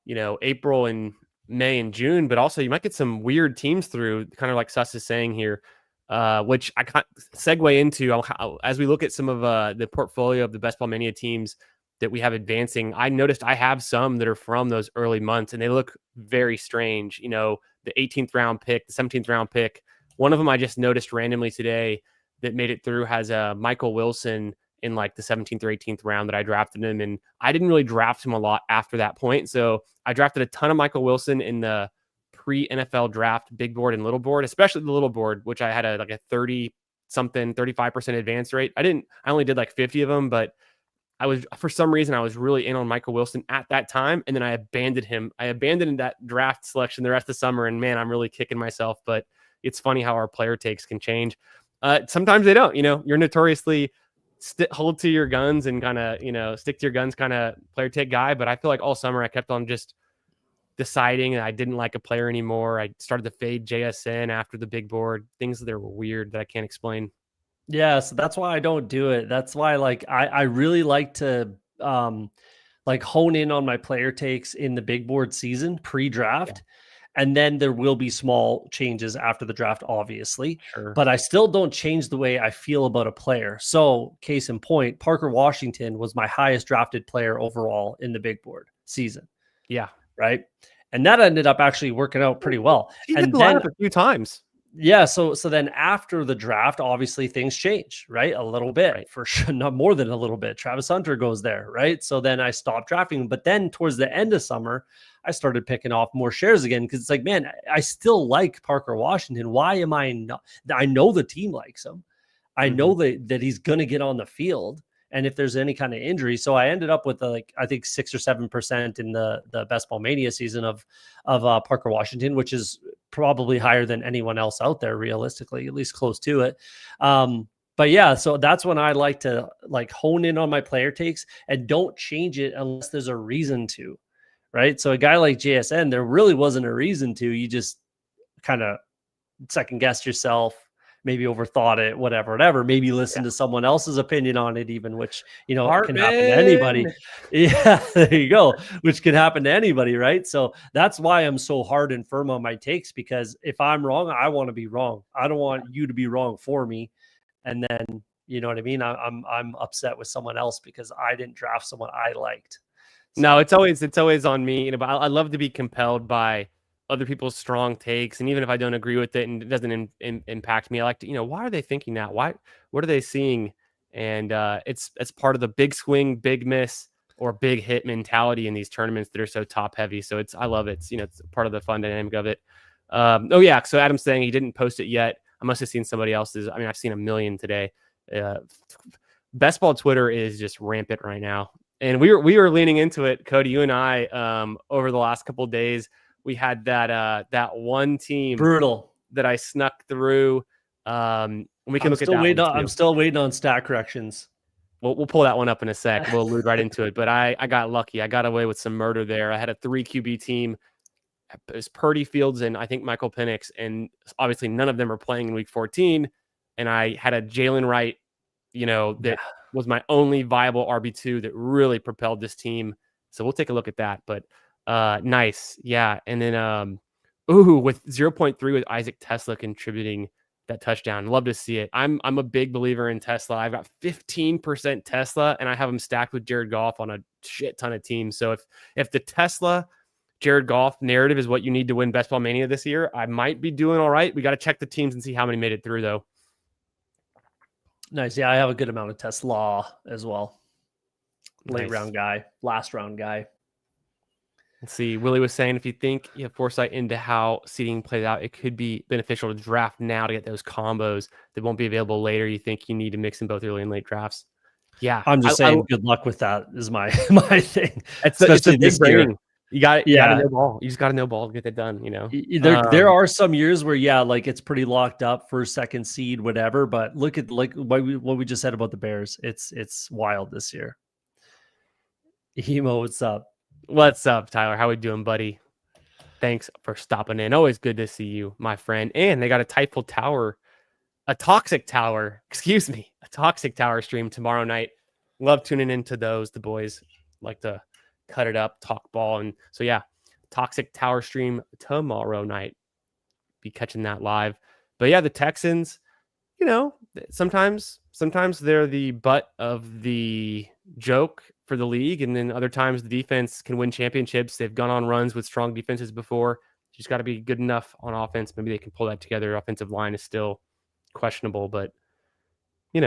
April and May and June, but also you might get some weird teams through, kind of like Sus is saying here, which I can't segue into as we look at some of the portfolio of the Best Ball Mania teams that we have advancing. I noticed I have some that are from those early months, and they look very strange. The 18th round pick, the 17th round pick. One of them I just noticed randomly today that made it through has a Michael Wilson in the 17th or 18th round that I drafted him. And I didn't really draft him a lot after that point. So I drafted a ton of Michael Wilson in the pre-NFL draft, big board and little board, especially the little board, which I had a 35% advance rate. I only did 50 of them, but for some reason, I was really in on Michael Wilson at that time, and then I abandoned him. I abandoned that draft selection the rest of the summer, and man, I'm really kicking myself. But it's funny how our player takes can change. Sometimes they don't. You're notoriously hold to your guns and kind of stick to your guns kind of player take guy. But I feel like all summer I kept on just deciding that I didn't like a player anymore. I started to fade JSN after the big board. Things that were weird that I can't explain. Yeah, so that's why I don't do it. That's why I really like to hone in on my player takes in the big board season pre-draft. And then there will be small changes after the draft, obviously. Sure. But I still don't change the way I feel about a player. So, case in point, Parker Washington was my highest drafted player overall in the big board season. Yeah. Right. And that ended up actually working out pretty well. He hit the lineup a few times. Yeah. So then after the draft, obviously things change, right? A little bit, for sure. Not more than a little bit. Travis Hunter goes there, right? So then I stopped drafting. But then towards the end of summer, I started picking off more shares again because it's man, I still like Parker Washington. Why am I not? I know the team likes him. I know that he's going to get on the field. And if there's any kind of injury, so I ended up with I think 6 or 7% in the Best Ball Mania season of Parker Washington, which is probably higher than anyone else out there, realistically, at least close to it. But yeah, so that's when I like to like hone in on my player takes and don't change it unless there's a reason to, right? So a guy like JSN, there really wasn't a reason to. You just kind of second guessed yourself, maybe overthought it, whatever. Maybe listen Yeah. to someone else's opinion on it, even, which, can happen to anybody. Hartman. Yeah, there you go. Which can happen to anybody, right? So that's why I'm so hard and firm on my takes, because if I'm wrong, I want to be wrong. I don't want you to be wrong for me. And then, you know what I mean? I'm upset with someone else because I didn't draft someone I liked. No, So it's always on me. But I love to be compelled by other people's strong takes, and even if I don't agree with it and it doesn't impact me, I like to, why are they thinking that? Why? What are they seeing? And it's part of the big swing, big miss, or big hit mentality in these tournaments that are so top heavy. So I love it. It's part of the fun dynamic of it. Oh yeah. So Adam's saying he didn't post it yet. I must have seen somebody else's. I mean, I've seen a million today. Uh, Best ball Twitter is just rampant right now. And we were leaning into it, Cody. You and I, over the last couple of days, we had that one team brutal. that I snuck through. We can look at that one too. I'm still waiting on stat corrections. We'll pull that one up in a sec. We'll allude right into it. But I got lucky. I got away with some murder there. I had a 3 QB team. It was Purdy, Fields, and I think Michael Penix, and obviously none of them are playing in Week 14. And I had a Jalen Wright, that was my only viable RB2 that really propelled this team. So we'll take a look at that. But nice. Yeah. And then with 0.3 with Isaac Tesla contributing that touchdown. Love to see it. I'm a big believer in Tesla. I've got 15% Tesla, and I have him stacked with Jared Goff on a shit ton of teams. So if the Tesla Jared Goff narrative is what you need to win Best Ball Mania this year, I might be doing all right. We got to check the teams and see how many made it through, though. Nice. Yeah, I have a good amount of Tesla as well. Late Nice. round guy, last round guy. Let's see. Willie was saying if you think you have foresight into how seeding plays out, it could be beneficial to draft now to get those combos that won't be available later. You think you need to mix in both early and late drafts? Yeah, I'm just saying, good luck with that is my thing. It's a big braining. You got to know ball. You just got to know ball to get that done. There are some years where like it's pretty locked up for second seed, whatever. But look at like what we just said about the Bears. It's wild this year. Emo, what's up? What's up, Tyler? How we doing, buddy? Thanks for stopping in. Always good to see you, my friend. And they got a toxic tower stream tomorrow night. Love tuning into those. The boys like to cut it up, talk ball. And so, yeah, toxic tower stream tomorrow night. Be catching that live. But yeah, the Texans, sometimes they're the butt of the joke for the league. And then other times the defense can win championships. They've gone on runs with strong defenses before. You just got to be good enough on offense. Maybe they can pull that together. Offensive line is still questionable, but hey,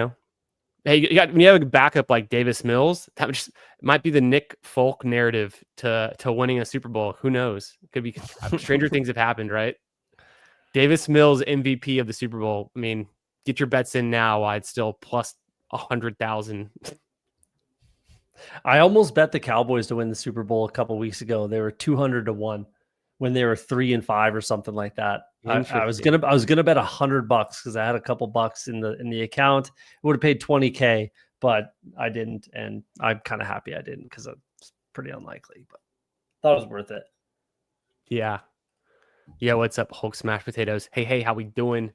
when you have a backup like Davis Mills, that might be the Nick Folk narrative to winning a Super Bowl. Who knows? It could be stranger things have happened, right? Davis Mills MVP of the Super Bowl. I mean, get your bets in now. I'd still plus 100,000. I almost bet the Cowboys to win the Super Bowl a couple weeks ago. They were 200-1 when they were 3-5 or something like that. I was gonna bet $100 because I had a couple bucks in the account. It would have paid $20K, but I didn't, and I'm kind of happy I didn't because it's pretty unlikely. But thought it was worth it. Yeah. What's up, Hulk Smash Potatoes? Hey, how we doing?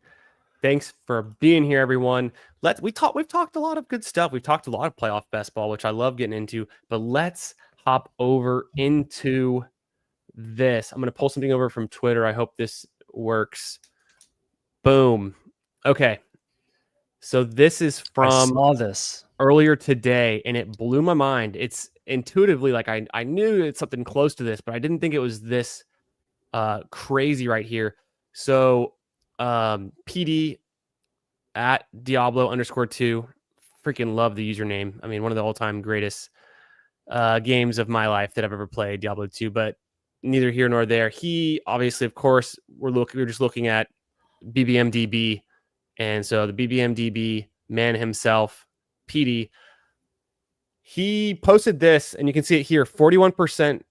Thanks for being here, everyone. We've talked a lot of good stuff. We've talked a lot of playoff best ball, which I love getting into, but let's hop over into this. I'm going to pull something over from Twitter. I hope this works. Boom. Okay. So this is from I saw this earlier today, and it blew my mind. It's intuitively like I knew it's something close to this, but I didn't think it was this crazy right here. So PD at Diablo_2. Freaking love the username. I mean, one of the all-time greatest games of my life that I've ever played, Diablo 2, but neither here nor there. He obviously, of course, we're just looking at BBMDB. And so the BBMDB man himself, PD, he posted this, and you can see it here. 41%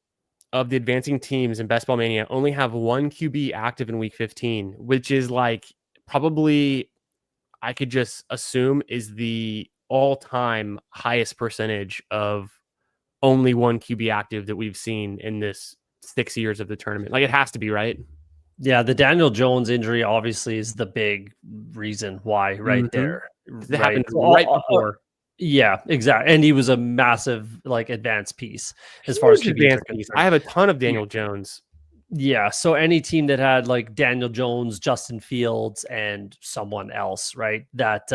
of the advancing teams in Best Ball Mania only have one QB active in Week 15, which is like probably, I could just assume is the all-time highest percentage of only one QB active that we've seen in this 6 years of the tournament. Like, it has to be, right? Yeah, the Daniel Jones injury obviously is the big reason why right Mhm. there, 'Cause it right? happened right before. Yeah, exactly. And he was a massive like advanced piece as far as Huge QBs are advanced piece. I concerned. have a ton of Yeah. Daniel Jones. Yeah, so any team that had like Daniel Jones, Justin Fields, and someone else, right? That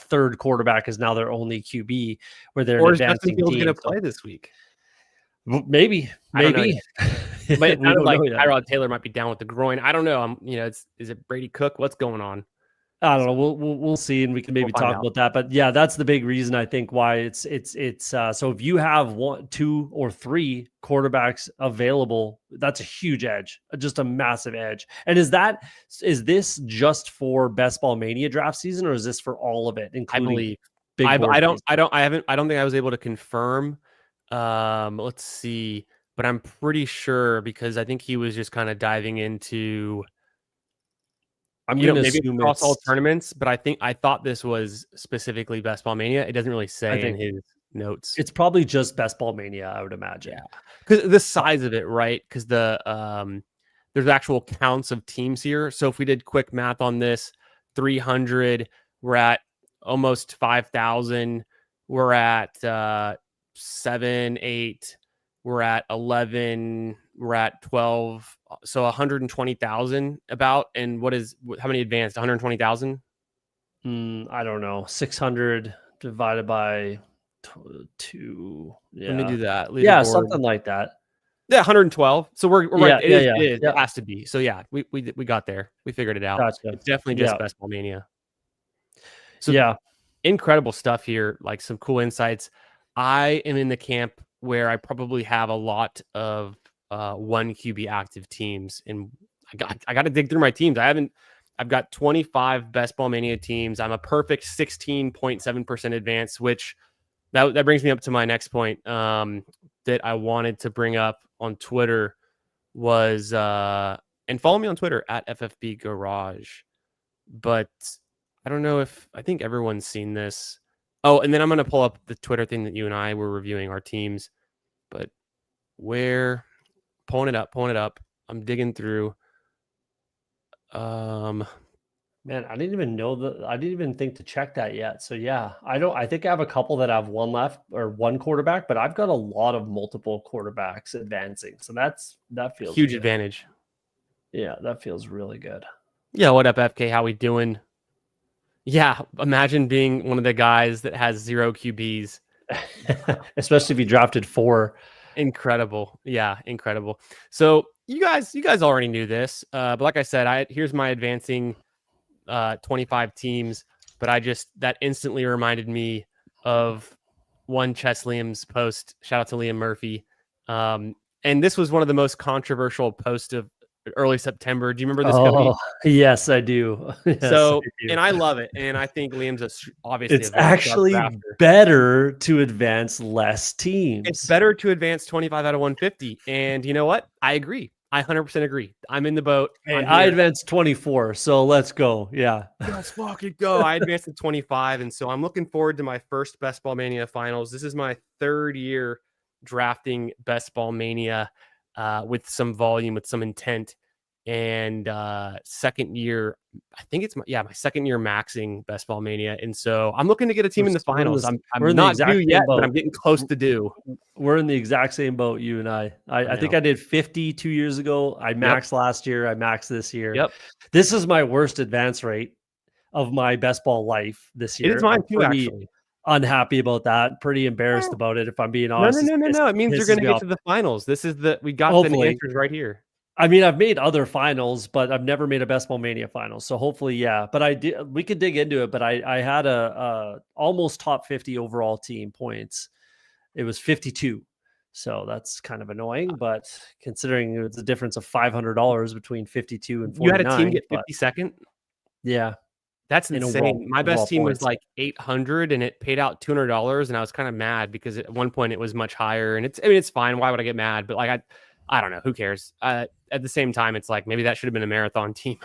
third quarterback is now their only QB, where they're an Or is Justin advancing Fields gonna team. So play this week? maybe, I don't know maybe yet. But it we sounded don't like know yet. Tyrod Taylor might be down with the groin. I don't know. It's is it Brady Cook? What's going on? I don't know. So, We'll see, and we can we'll maybe find talk out. about that. But yeah, that's the big reason I think why it's so if you have one, two, or three quarterbacks available, that's a huge edge, just a massive edge. And is this just for Best Ball Mania draft season, or is this for all of it, I including believe. big board season? I don't think I was able to confirm. Let's see, but I'm pretty sure because I think he was just kind of diving into, I'm going to maybe it's assume across all tournaments, but I thought this was specifically Best Ball Mania. It doesn't really I say in think his notes. it's probably just Best Ball Mania, I would Yeah, imagine. because the Uh, size of it, right? Because there's actual counts of teams here. So if we did quick math on this, 300, we're at almost 5,000. We're at 7, 8. We're at 11. We're at 12. So 120,000 about. And how many advanced? 120,000. I don't know. 600 divided by two. Let me Yeah. do that. Yeah, Leaderboard. something like that. Yeah, 112. So we're right. Yeah, yeah, It yeah, is. It yeah. has to be. So yeah, we got there. We figured it out. Gotcha. It's definitely just Yeah, Best Ball Mania. So yeah. incredible stuff here, like some cool insights. I am in the camp where I probably have a lot of one QB active teams, and I got to dig through my teams. I've got 25 Best Ball Mania teams. I'm a perfect 16.7% advance, which that brings me up to my next point that I wanted to bring up on Twitter was and follow me on Twitter at FFB Garage. But I don't know if I think everyone's seen this. Oh, and then I'm gonna pull up the Twitter thing that you and I were reviewing our teams. But where pulling it up. I'm digging through. Um, Man, I didn't even know that. I didn't even think to check that yet. So yeah, I don't. I think I have a couple that have one left or one quarterback, but I've got a lot of multiple quarterbacks advancing. So that feels huge good. advantage. Yeah, that feels really good. Yeah, what up, FK? How we doing? Yeah, imagine being one of the guys that has 0 QBs. Especially if you drafted four. Incredible. Yeah, incredible. So you guys already knew this. But like I said, here's my advancing 25 teams, but that instantly reminded me of one Chess Liam's post. Shout out to Liam Murphy. And this was one of the most controversial posts of early September. Do you remember this, Cody? Oh, yes, I do. Yes, So, I do. and I love it. And I think Liam's obviously a It's very sharp actually drafter. better to advance less It's teams. better to advance 25 out of 150. And you know what? I agree. I 100% agree. I'm in the boat. Hey, I'm I here. advanced 24, so let's go. Yeah. Let's fucking go. I advanced to 25. And so I'm looking forward to my first Best Ball Mania finals. This is my third year drafting Best Ball Mania with some volume, with some intent. And second year, I think it's my second year maxing Best Ball Mania. And so I'm looking to get a team in the finals. I'm We're in the not due exact yet, same but boat. I'm getting close to due. We're in the exact same boat, you and I. I think know. I did 50 2 years ago. I maxed last year. I maxed this year. Yep. This is my worst advance rate of my best ball life this It year. is mine I'm too, pretty actually. unhappy about that. Pretty embarrassed about it, if I'm being No, honest. no, no, no, no. It means you're Pisses going to me get off. to the finals. We got the Hopefully. answers right here. I mean, I've made other finals, but I've never made a Best Ball Mania final. So hopefully, yeah. But I did. We could dig into it. But I had a almost top 50 overall team points. It was 52. So that's kind of annoying. But considering it's a difference of $500 between 52 and You had a team 49, get but 52nd? yeah, That's in insane. My best overall team was points. like 800 and it paid out $200 and I was kind of mad because at one point it was much higher and it's fine. Why would I get mad? But like I don't know, who cares? At the same time, it's like maybe that should have been a marathon team.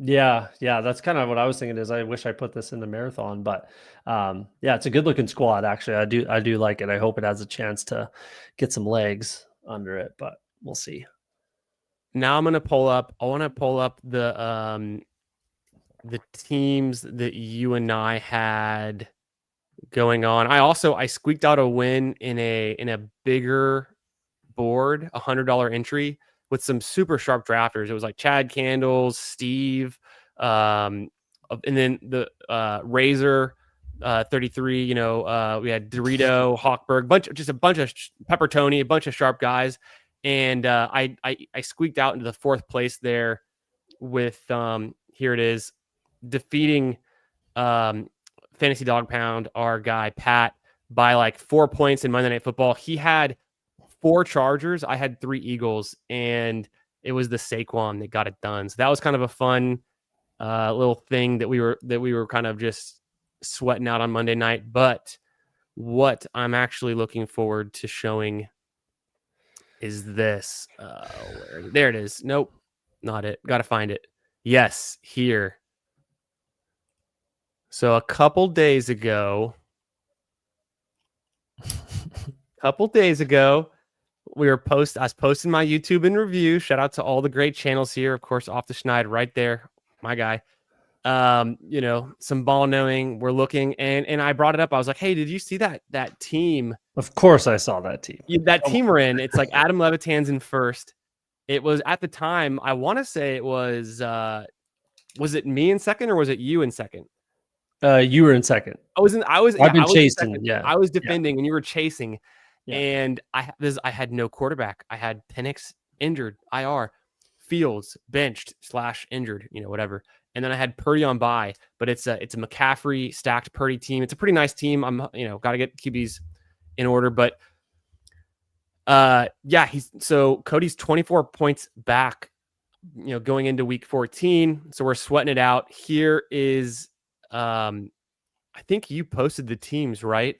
Yeah, yeah, that's kind of what I was thinking. Is I wish I put this in the marathon, but yeah, it's a good looking squad. Actually, I do like it. I hope it has a chance to get some legs under it, but we'll see. Now I'm gonna pull up. I want to pull up the teams that you and I had going on. I squeaked out a win in a bigger board, $100 entry with some super sharp drafters. It was like Chad Candles, Steve, um, and then the Razor 33. We had Dorito, Hawkberg, a bunch of Pepper Tony, a bunch of sharp guys, and I squeaked out into the fourth place there with here it is, defeating Fantasy Dog Pound, our guy Pat, by like 4 points in Monday Night Football. He had 4 Chargers. I had 3 Eagles, and it was the Saquon that got it done. So that was kind of a fun little thing that we were kind of just sweating out on Monday night. But what I'm actually looking forward to showing is this. There it is. Nope, not it. Got to find it. Yes, here. So a couple days ago, I was posting my YouTube in review. Shout out to all the great channels here. Of course, off the Schneid right there, my guy. Some ball knowing. We're looking, and I brought it up. I was like, hey, did you see that team? Of course, I saw that team. That team we're in. It's like Adam Levitan's in first. It was at the time. I want to say it was. Was it me in second or was it you in second? You were in second. I've been chasing. Yeah, I was defending, and you were chasing. yeah. And I had no quarterback. I had Penix injured, IR, Fields benched / injured, whatever. And then I had Purdy on bye, but it's a McCaffrey stacked Purdy team. It's a pretty nice team. I'm got to get QBs in order, but yeah, Cody's 24 points back, going into week 14. So we're sweating it out. Here is I think you posted the teams, right?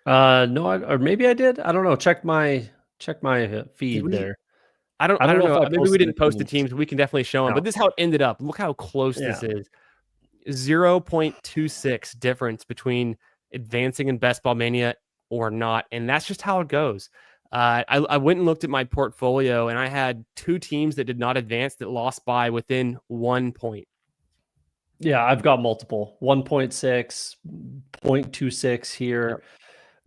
No, or maybe I did. I don't know. Check my feed there. I don't know know. if I Maybe we posted didn't post the teams. We can definitely show them. No. But this is how it ended up. Look how close this is. 0.26 difference between advancing in Best Ball Mania or not. And that's just how it goes. I went and looked at my portfolio, and I had 2 teams that did not advance that lost by within 1 point. Yeah, I've got multiple. 1.6, 0.26 here. Yep.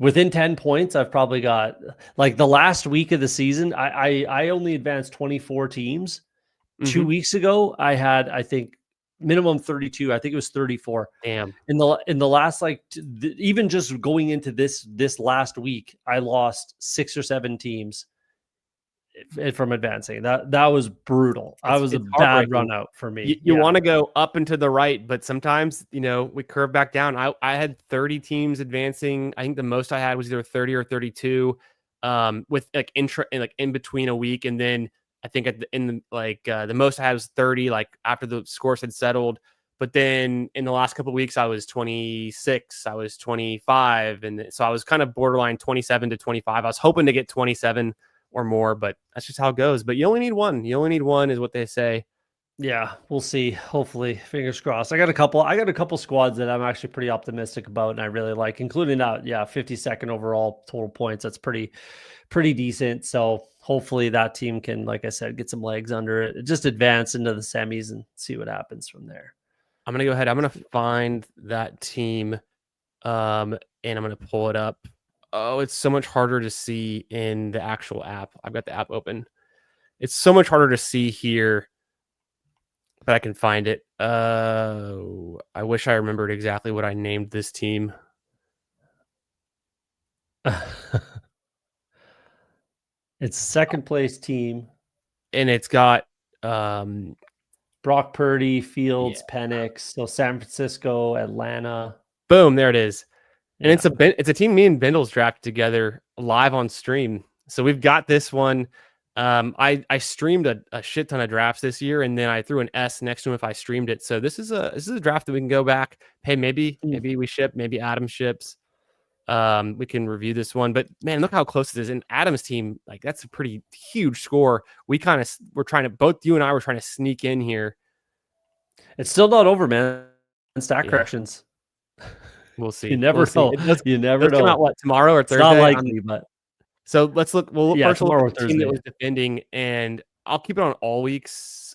Within 10 points, I've probably got like the last week of the season. I only advanced 24 teams. 2 weeks ago, I had, I think, minimum 32. I think it was 34. Damn. In the last even just going into this last week, I lost 6 or 7 teams from advancing. That was brutal. I was a bad run out for me. You want to go up and to the right, but sometimes we curve back down. I had 30 teams advancing. I think the most I had was either 30 or 32, with like in between a week, and then I think the most I had was 30, like after the scores had settled. But then in the last couple of weeks, I was 26, I was 25, and so I was kind of borderline 27 to 25. I was hoping to get 27 or more, but that's just how it goes. But you only need one. You only need one, is what they say. Yeah, we'll see. Hopefully, fingers crossed. I got a couple squads that I'm actually pretty optimistic about, and I really like, including that. Yeah, 52nd overall total points. That's pretty decent. So hopefully that team can, like I said, get some legs under it, just advance into the semis and see what happens from there. I'm gonna go ahead. I'm gonna find that team, and I'm gonna pull it up. Oh, it's so much harder to see in the actual app. I've got the app open. It's so much harder to see here, but I can find it. I wish I remembered exactly what I named this team. It's a second place team. And it's got Brock Purdy, Fields, Penix. So San Francisco, Atlanta. Boom, there it is. And it's a team me and Bindles drafted together live on stream. So we've got this one. I streamed a shit ton of drafts this year, and then I threw an S next to him if I streamed it. So this is a draft that we can go back. Hey, maybe we ship, maybe Adam ships. We can review this one, but man, look how close it is. And Adam's team, like, that's a pretty huge score. We're trying to, both you and I were trying to sneak in here. It's still not over, man. Stat Yeah, corrections. we'll You see. We'll never see. know. You It never does come out know. what, tomorrow or It's not Thursday? likely, but So let's look. Well, yeah, first we'll look tomorrow at or the team that Thursday. was defending, and I'll keep it on all weeks.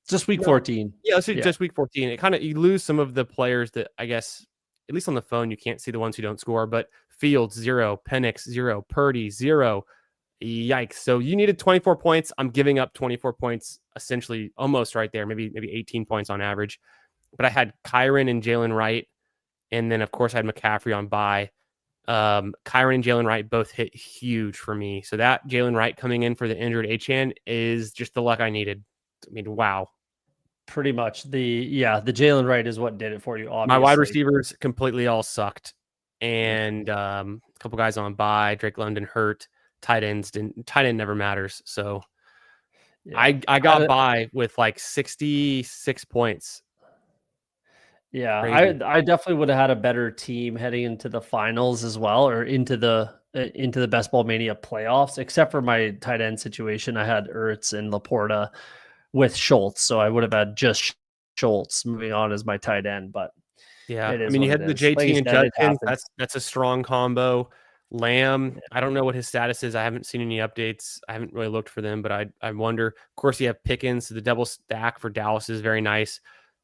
Just week No, 14. yeah, let's do Yeah, just week 14. It kind of you lose some of the players that I guess at least on the phone you can't see the ones who don't score. But Fields 0, Penix 0, Purdy 0. Yikes! So you needed 24 points. I'm giving up 24 points, essentially almost right there, maybe 18 points on average. But I had Kyron and Jalen Wright, and then of course I had McCaffrey on bye. Kyron and Jalen Wright both hit huge for me. So that Jalen Wright coming in for the injured Achane is just the luck I needed. I mean, wow. pretty much. The Jalen Wright is what did it for you, My wide obviously. receivers completely all sucked. And a couple guys on bye, Drake London hurt. Tight end never matters. So Yeah. I got by with like 66 points. Yeah, Crazy. I definitely would have had a better team heading into the finals as well, or into the Best Ball Mania playoffs. Except for my tight end situation, I had Ertz and Laporta with Schultz, so I would have had just Schultz moving on as my tight end. But Yeah, it I is mean, you what it had the is. Like JT you and said, it Judkins. happens. That's a strong combo. Lamb, Yeah. I don't know what his status is. I haven't seen any updates. I haven't really looked for them, but I wonder. Of course, you have Pickens. So the double stack for Dallas is very nice.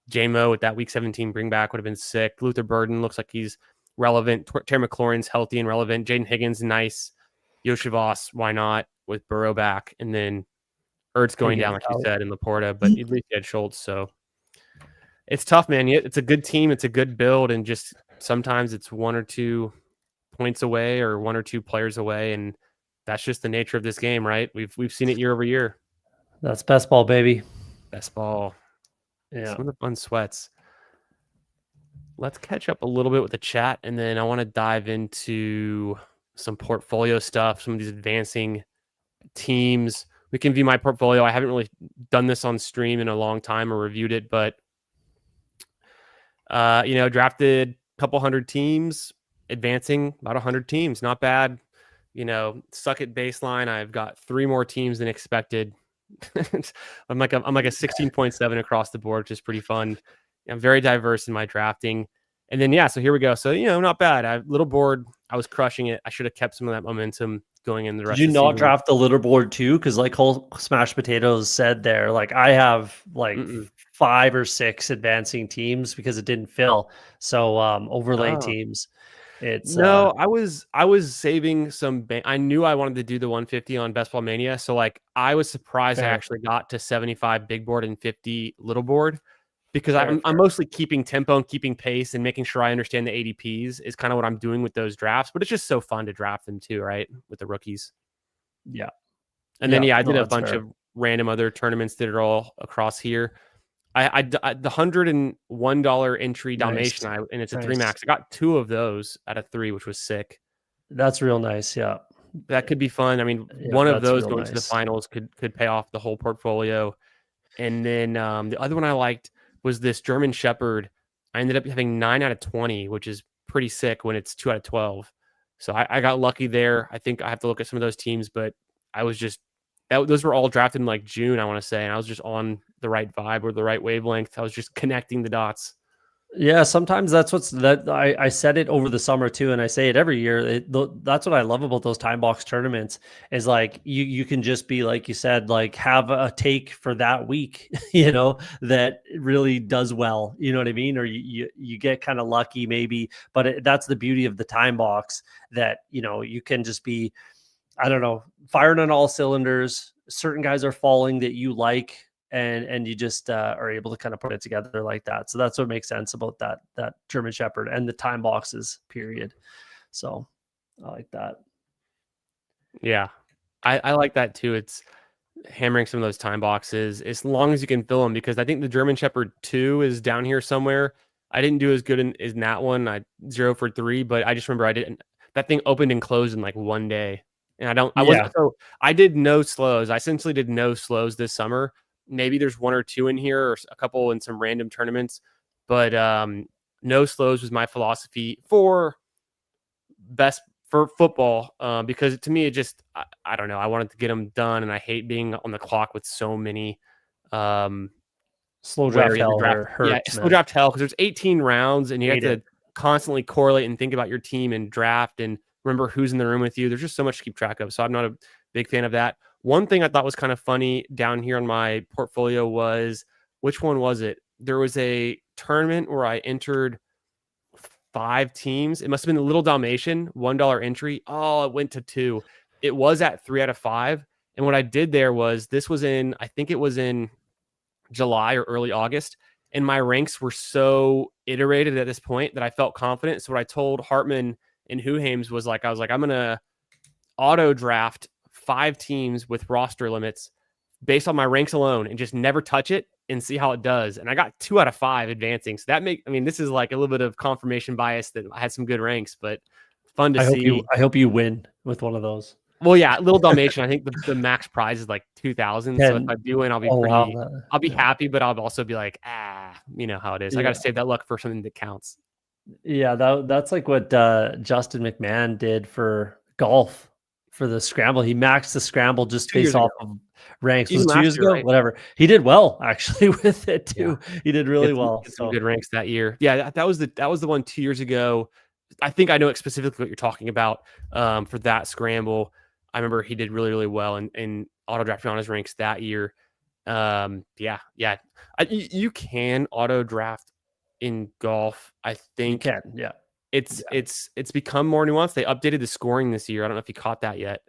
JMO with that Week 17 bring back would have been sick. Luther Burden looks like he's relevant. Terry McLaurin's healthy and relevant. Jaden Higgins nice. Yoshi Voss, why not with Burrow back, and then Ertz going down Higgins like you out. said in Laporta, but at least you had Schultz. So it's tough, man. It's a good team. It's a good build, and just sometimes it's one or two points away or one or two players away, and that's just the nature of this game, right? We've seen it year over year. That's best ball, baby. Best ball, Yeah. some of the fun sweats. Let's catch up a little bit with the chat, and then I want to dive into some portfolio stuff, some of these advancing teams. We can view my portfolio. I haven't really done this on stream in a long time or reviewed it, but drafted a couple hundred teams, advancing about 100 teams. Not bad. Suck at baseline. I've got 3 more teams than expected. I'm like a 16.7 across the board, which is pretty fun. I'm very diverse in my drafting. And then so here we go. So not bad. I'm a little bored. I was crushing it. I should have kept some of that momentum going in the Did rest you of the not season. draft the leaderboard too? Because like whole Smash Potatoes said there, like I have like Mm-mm. 5 or 6 advancing teams because it didn't fill. So overlay Oh. teams. It's No, I was saving some. I knew I wanted to do the 150 on Best Ball Mania, so like I was surprised I fair, actually got to 75 big board and 50 little board because fair, I'm fair. mostly keeping tempo and keeping pace and making sure I understand the ADPs is kind of what I'm doing with those drafts. But it's just so fun to draft them too, right? With the rookies, Yeah, and then yeah. I did No, a that's bunch fair. of random other tournaments that are all across here. The $101 entry Nice, Dalmatian, and it's a 3 nice. max. I got 2 of those out of 3, which was sick. That's real nice. Yeah, That could be fun. I mean, yeah. one of That's those real going to the nice. finals could pay off the whole portfolio. And then the other one I liked was this German Shepherd. I ended up having 9 out of 20, which is pretty sick when it's 2 out of 12. So I got lucky there. I think I have to look at some of those teams, but I was just those were all drafted in like June, I want to say, and I was just on the right vibe or the right wavelength. I was just connecting the dots. Yeah, sometimes I said it over the summer too, and I say it every year. That's what I love about those time box tournaments is like you can just be like you said, like have a take for that week, that really does well. You know what I mean? Or you get kind of lucky maybe, but that's the beauty of the time box that you can just be, I don't know, firing on all cylinders. Certain guys are falling that you like, and you just are able to kind of put it together like that. So that's what makes sense about that German Shepherd and the time boxes. Period. So I like that. Yeah. I like that too. It's hammering some of those time boxes as long as you can fill them because I think the German Shepherd 2 is down here somewhere. I didn't do as good in that one. I 0 for 3, but I just remember I didn't that thing opened and closed in like one day. And I wasn't Yeah. so I did no slows. I essentially did no slows this summer. Maybe there's 1 or 2 in here or a couple in some random tournaments, but no slows was my philosophy for best for football because to me it just I don't know, I wanted to get them done and I hate being on the clock with so many um Slow where draft you have to hell draft. Yeah, hurts, slow man. draft hell because there's 18 rounds and you have Hate to it. constantly correlate and think about your team and draft and remember who's in the room with you. There's just so much to keep track of. So I'm not a big fan of that. One thing I thought was kind of funny down here on my portfolio was which one was it? There was a tournament where I entered 5 teams. It must have been the Little Dalmatian, $1 entry. Oh, it went to 2. It was at 3 out of 5. And what I did there was this was in, I think it was in July or early August. And my ranks were so iterated at this point that I felt confident. So what I told Hartman and Huhames was like, I was like, I'm going to auto draft 5 teams with roster limits based on my ranks alone and just never touch it and see how it does. And I got 2 out of 5 advancing. So this is like a little bit of confirmation bias that I had some good ranks, but fun to see. I hope you win with one of those. Well, yeah, Little Dalmatian. I think the max prize is like 2,000. So if I 10. do win, Oh, wow. I'll be Yeah. happy, but I'll also be like, you know how it is. I got Yeah. to save that luck for something that counts. Yeah, that's like what Justin McMahon did for golf for the scramble. He maxed the scramble just 2 years based ago, off of ranks. Was even it 2 last years year, ago? right? Whatever. He did well actually with it Yeah, too. He did really well. get some So good ranks that year. Yeah, that was the one 2 years ago. I think I know specifically what you're talking about for that scramble. I remember he did really, really well in auto drafting on his ranks that year. Yeah. You can auto draft in golf. I you think can, yeah. it's become more nuanced. They updated the scoring this year. I don't know if you caught that yet.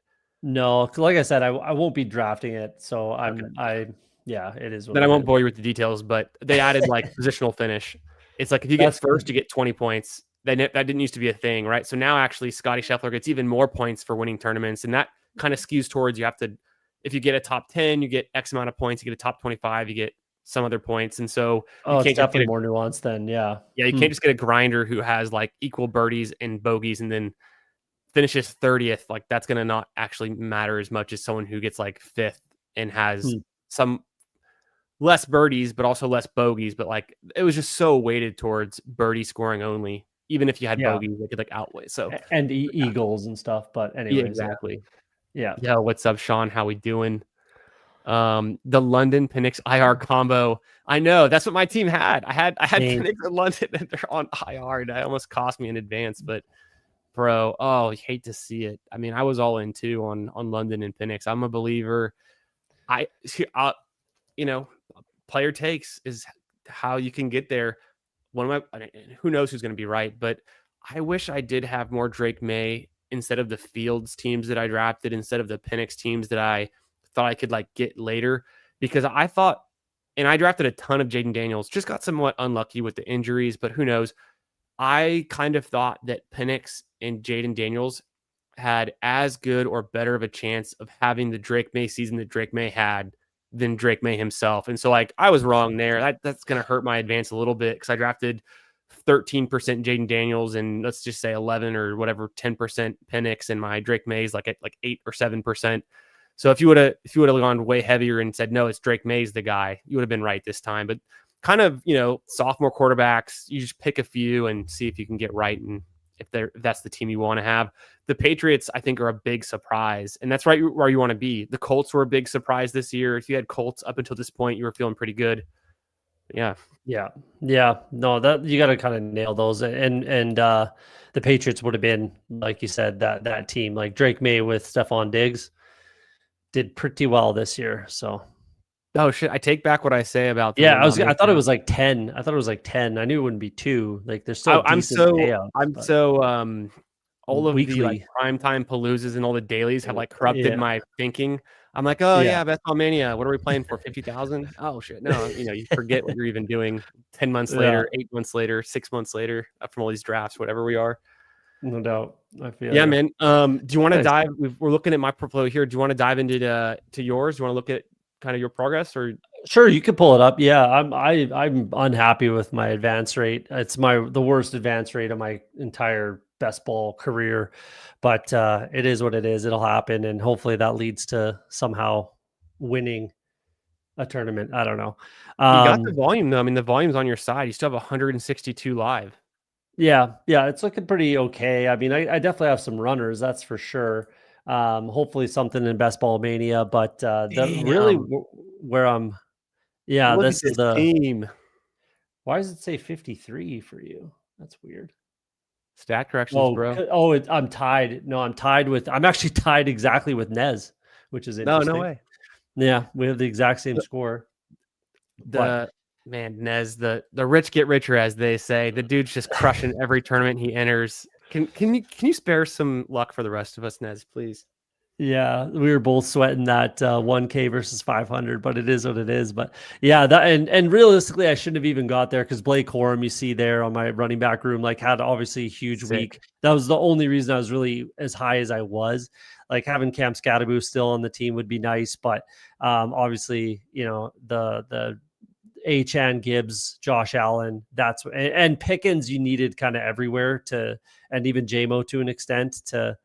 No, like I said, I won't be drafting it. So Okay. yeah, it is what Then I it won't is. bore you with the details, but they added like positional finish. It's like if you get That's first, you get 20 points. That didn't used to be a thing, right? So now actually Scotty Scheffler gets even more points for winning tournaments, and that kind of skews towards you have to, if you get a top 10, you get X amount of points. You get a top 25, you get some other points, and so you Oh, it's can't just get definitely more nuanced then. Yeah. you can't just get a grinder who has like equal birdies and bogeys and then finishes 30th. Like that's gonna not actually matter as much as someone who gets like 5th and has Hmm. some less birdies, but also less bogeys. But like it was just so weighted towards birdie scoring only. Even if you had Yeah. bogeys, they could like outweigh. So And eagles and stuff. But yeah, anyways, yeah. exactly. Yeah. Yeah, what's up, Sean? How we doing? The London Penix IR combo. I know that's what my team had. I had Dang. Penix and London and they're on IR, and that almost cost me in advance. But bro, oh, you hate to see it. I mean, I was all in too on London and Penix. I'm a believer. I, you know, player takes is how you can get there. Who knows who's going to be right, but I wish I did have more Drake May instead of the Fields teams that I drafted, instead of the Penix teams that I thought I could like get later, because I thought, and I drafted a ton of Jaden Daniels, just got somewhat unlucky with the injuries, but who knows? I kind of thought that Penix and Jaden Daniels had as good or better of a chance of having the Drake May season that Drake May had than Drake May himself. And so like I was wrong there. That's going to hurt my advance a little bit because I drafted 13% Jaden Daniels and let's just say 11 or whatever 10% Penix, and my Drake May's like at like 8 or 7%. So if you would have gone way heavier and said no, it's Drake May's the guy, you would have been right this time. But kind of, sophomore quarterbacks, you just pick a few and see if you can get right, and if that's the team you want to have. The Patriots, I think, are a big surprise, and that's right where you want to be. The Colts were a big surprise this year. If you had Colts up until this point, you were feeling pretty good. Yeah. Yeah. No, that you got to kind of nail those, and the Patriots would have been, like you said, that team like Drake May with Stephon Diggs did pretty well this year. So Oh shit! I take back what I say about the yeah, Little I thought it Dalmatian. was like 10. I thought it was like 10. I knew it wouldn't be 2. Like there's still I'm decent so payouts, I'm but so all of the like weekly. primetime paloozas and all the dailies have like corrupted Yeah. my thinking. I'm like, oh Yeah. yeah, Best Mania. What are we playing for? 50,000? Oh shit. No, you forget what you're even doing 10 months Yeah. later, 8 months later, 6 months later, from all these drafts, whatever we are. No doubt. I feel Yeah, you. man. Do you want to Nice. dive? We're looking at my portfolio here. Do you want to dive into to yours? Do you want to look at kind of your progress, or Sure, you could pull it up. Yeah, I'm unhappy with my advance rate. It's the worst advance rate of my entire best ball career, but it is what it is. It'll happen, and hopefully that leads to somehow winning a tournament. I don't know. you got the volume though? I mean, the volume's on your side. You still have 162 live. Yeah, it's looking pretty okay. I mean, I definitely have some runners, that's for sure. Hopefully something in Best Ball Mania, but where I'm Yeah, Look at this is this the team. why does it say 53 for you? That's weird. Stat corrections, Oh, bro. I'm tied. No, I'm actually tied exactly with Nez, which is No, no interesting. way. Yeah, we have the exact same The, score. But the man, Nez, the rich get richer, as they say. The dude's just crushing every tournament he enters. Can you spare some luck for the rest of us, Nez, please? yeah, we were both sweating that 1K versus 500, but it is what it is. But yeah, that and realistically, I shouldn't have even got there because Blake Corum, you see there on my running back room, like had obviously a huge week. Sick. That was the only reason I was really as high as I was. Like having Cam Scatterbo still on the team would be nice, but obviously, the Achan Gibbs, Josh Allen, and Pickens you needed kind of everywhere and even JMO to an extent to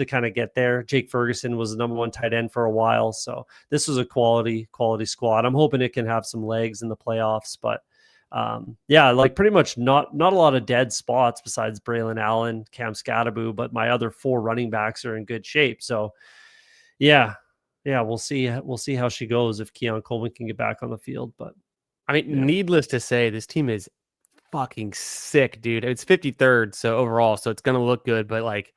kind of get there. Jake Ferguson was the number one tight end for a while. So this was a quality squad. I'm hoping it can have some legs in the playoffs, but yeah, like pretty much not a lot of dead spots besides Braylon Allen, Cam Scatterbo, but my other 4 running backs are in good shape. So yeah, we'll see. We'll see how she goes if Keon Coleman can get back on the field. But I mean, yeah, needless to say, this team is fucking sick, dude. It's 53rd, so overall, so it's gonna look good. But like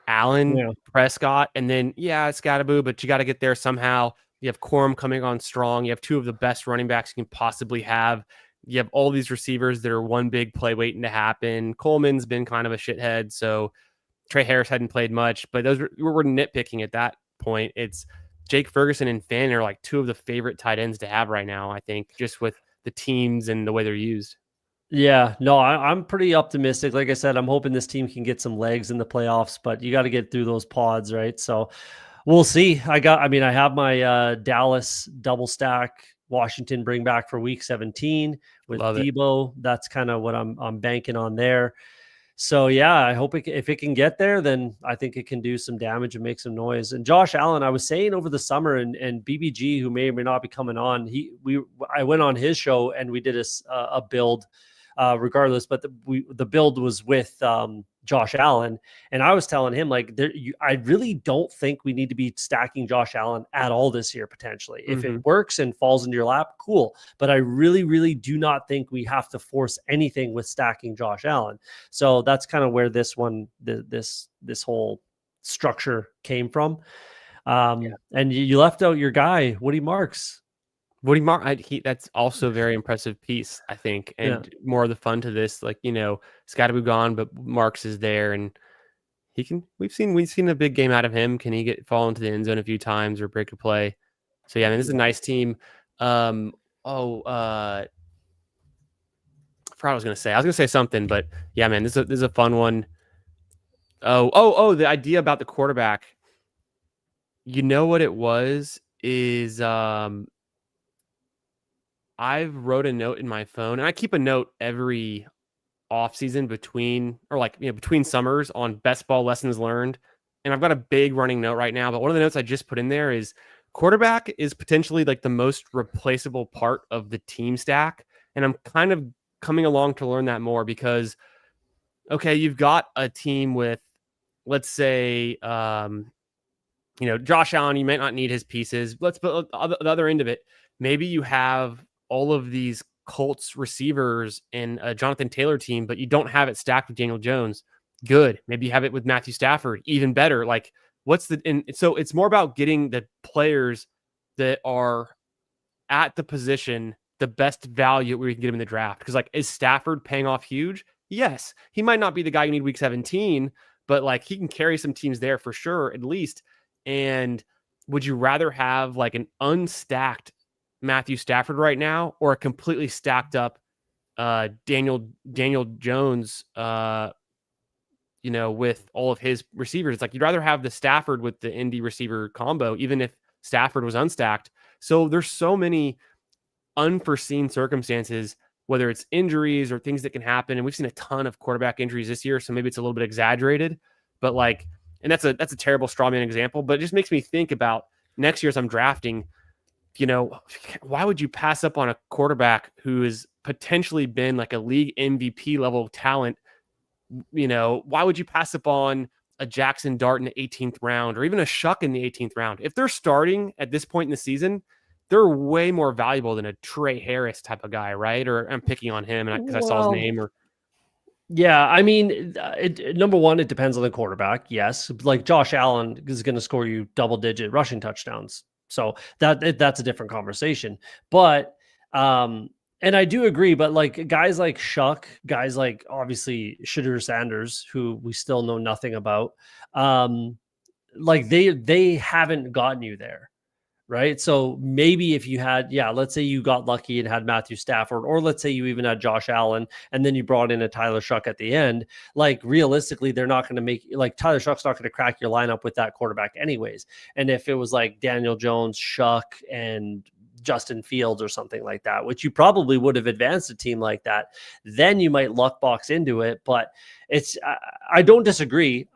Allen, yeah, Prescott, and then yeah, it's Scattaboo, but you got to get there somehow. You have Corum coming on strong. You have 2 of the best running backs you can possibly have. You have all these receivers that are one big play waiting to happen. Coleman's been kind of a shithead, so Trey Harris hadn't played much, but we're nitpicking at that point. It's Jake Ferguson and Finn are like 2 of the favorite tight ends to have right now, I think, just with the teams and the way they're used. yeah. No, I'm pretty optimistic. Like I said, I'm hoping this team can get some legs in the playoffs, but you got to get through those pods, right? So we'll see. I have my Dallas double stack Washington bring back for week 17 with Love it. Debo. That's kind of what I'm banking on there. So yeah, I hope if it can get there, then I think it can do some damage and make some noise. And Josh Allen, I was saying over the summer, and BBG, who may or may not be coming on, I went on his show and we did a build, regardless. But the build was with Josh Allen, and I was telling him like I really don't think we need to be stacking Josh Allen at all this year. Potentially, if it Mm-hmm. works and falls into your lap, cool. But I really, really do not think we have to force anything with stacking Josh Allen. So that's kind of where this whole structure came from. And you left out your guy, Woody Marks. Woody Mark, that's also a very impressive piece, I think, Yeah. and more of the fun to this. Like Scottaboo gone, but Marks is there, and he can. We've seen a big game out of him. Can he fall into the end zone a few times or break a play? So yeah, I mean, this is a nice team. Um, oh, I forgot what I was gonna say. I was gonna say something, but yeah, man, this is a fun one. Oh, the idea about the quarterback. You know what it was is I've wrote a note in my phone, and I keep a note every off season between summers on best ball lessons learned. And I've got a big running note right now, but one of the notes I just put in there is quarterback is potentially like the most replaceable part of the team stack. And I'm kind of coming along to learn that more because, okay, you've got a team with, let's say, Josh Allen, you might not need his pieces. Let's put the other end of it. Maybe you have all of these Colts receivers in a Jonathan Taylor team, but you don't have it stacked with Daniel Jones. Good. Maybe you have it with Matthew Stafford. Even better. Like, so it's more about getting the players that are at the position the best value where you can get him in the draft. Because like, is Stafford paying off huge? Yes. He might not be the guy you need week 17, but like he can carry some teams there for sure, at least. And would you rather have like an unstacked Matthew Stafford right now or a completely stacked up Daniel Jones with all of his receivers? It's like you'd rather have the Stafford with the Indy receiver combo, even if Stafford was unstacked. So there's so many unforeseen circumstances, whether it's injuries or things that can happen. And we've seen a ton of quarterback injuries this year, so maybe it's a little bit exaggerated, but like, and that's a terrible straw man example, but it just makes me think about next year as I'm drafting, why would you pass up on a quarterback who has potentially been like a league MVP level talent? Why would you pass up on a Jackson Dart in the 18th round or even a Shuck in the 18th round? If they're starting at this point in the season, they're way more valuable than a Trey Harris type of guy, right? Or I'm picking on him because I saw his Well, name. Or yeah, I mean, number one, it depends on the quarterback. Yes, like Josh Allen is going to score you double-digit rushing touchdowns, so that's a different conversation. But and I do agree. But like guys like Shuck, guys like obviously Shedeur Sanders, who we still know nothing about, like they haven't gotten you there. Right. So maybe if you had, yeah, let's say you got lucky and had Matthew Stafford, or let's say you even had Josh Allen and then you brought in a Tyler Shuck at the end, like realistically, they're not going to make, like Tyler Shuck's not going to crack your lineup with that quarterback anyways. And if it was like Daniel Jones, Shuck, and Justin Fields or something like that, which you probably would have advanced a team like that, then you might luck box into it. But I don't disagree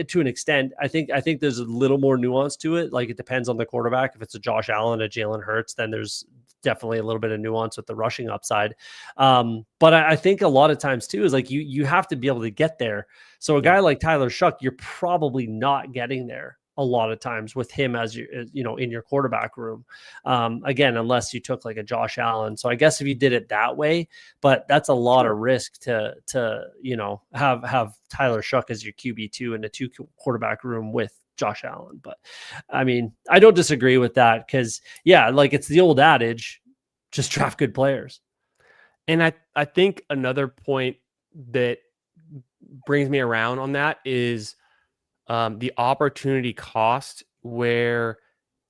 to an extent. I think there's a little more nuance to it. Like it depends on the quarterback. If it's a Josh Allen, a Jalen Hurts, then there's definitely a little bit of nuance with the rushing upside. But I think a lot of times too is like you have to be able to get there. So a guy like Tyler Shuck, you're probably not getting there a lot of times with him as in your quarterback room. Again, unless you took like a Josh Allen. So I guess if you did it that way, but that's a lot of risk to have Tyler Shuck as your QB2 in a 2 quarterback room with Josh Allen. But I mean, I don't disagree with that because yeah, like it's the old adage, just draft good players. And I think another point that brings me around on that is the opportunity cost where,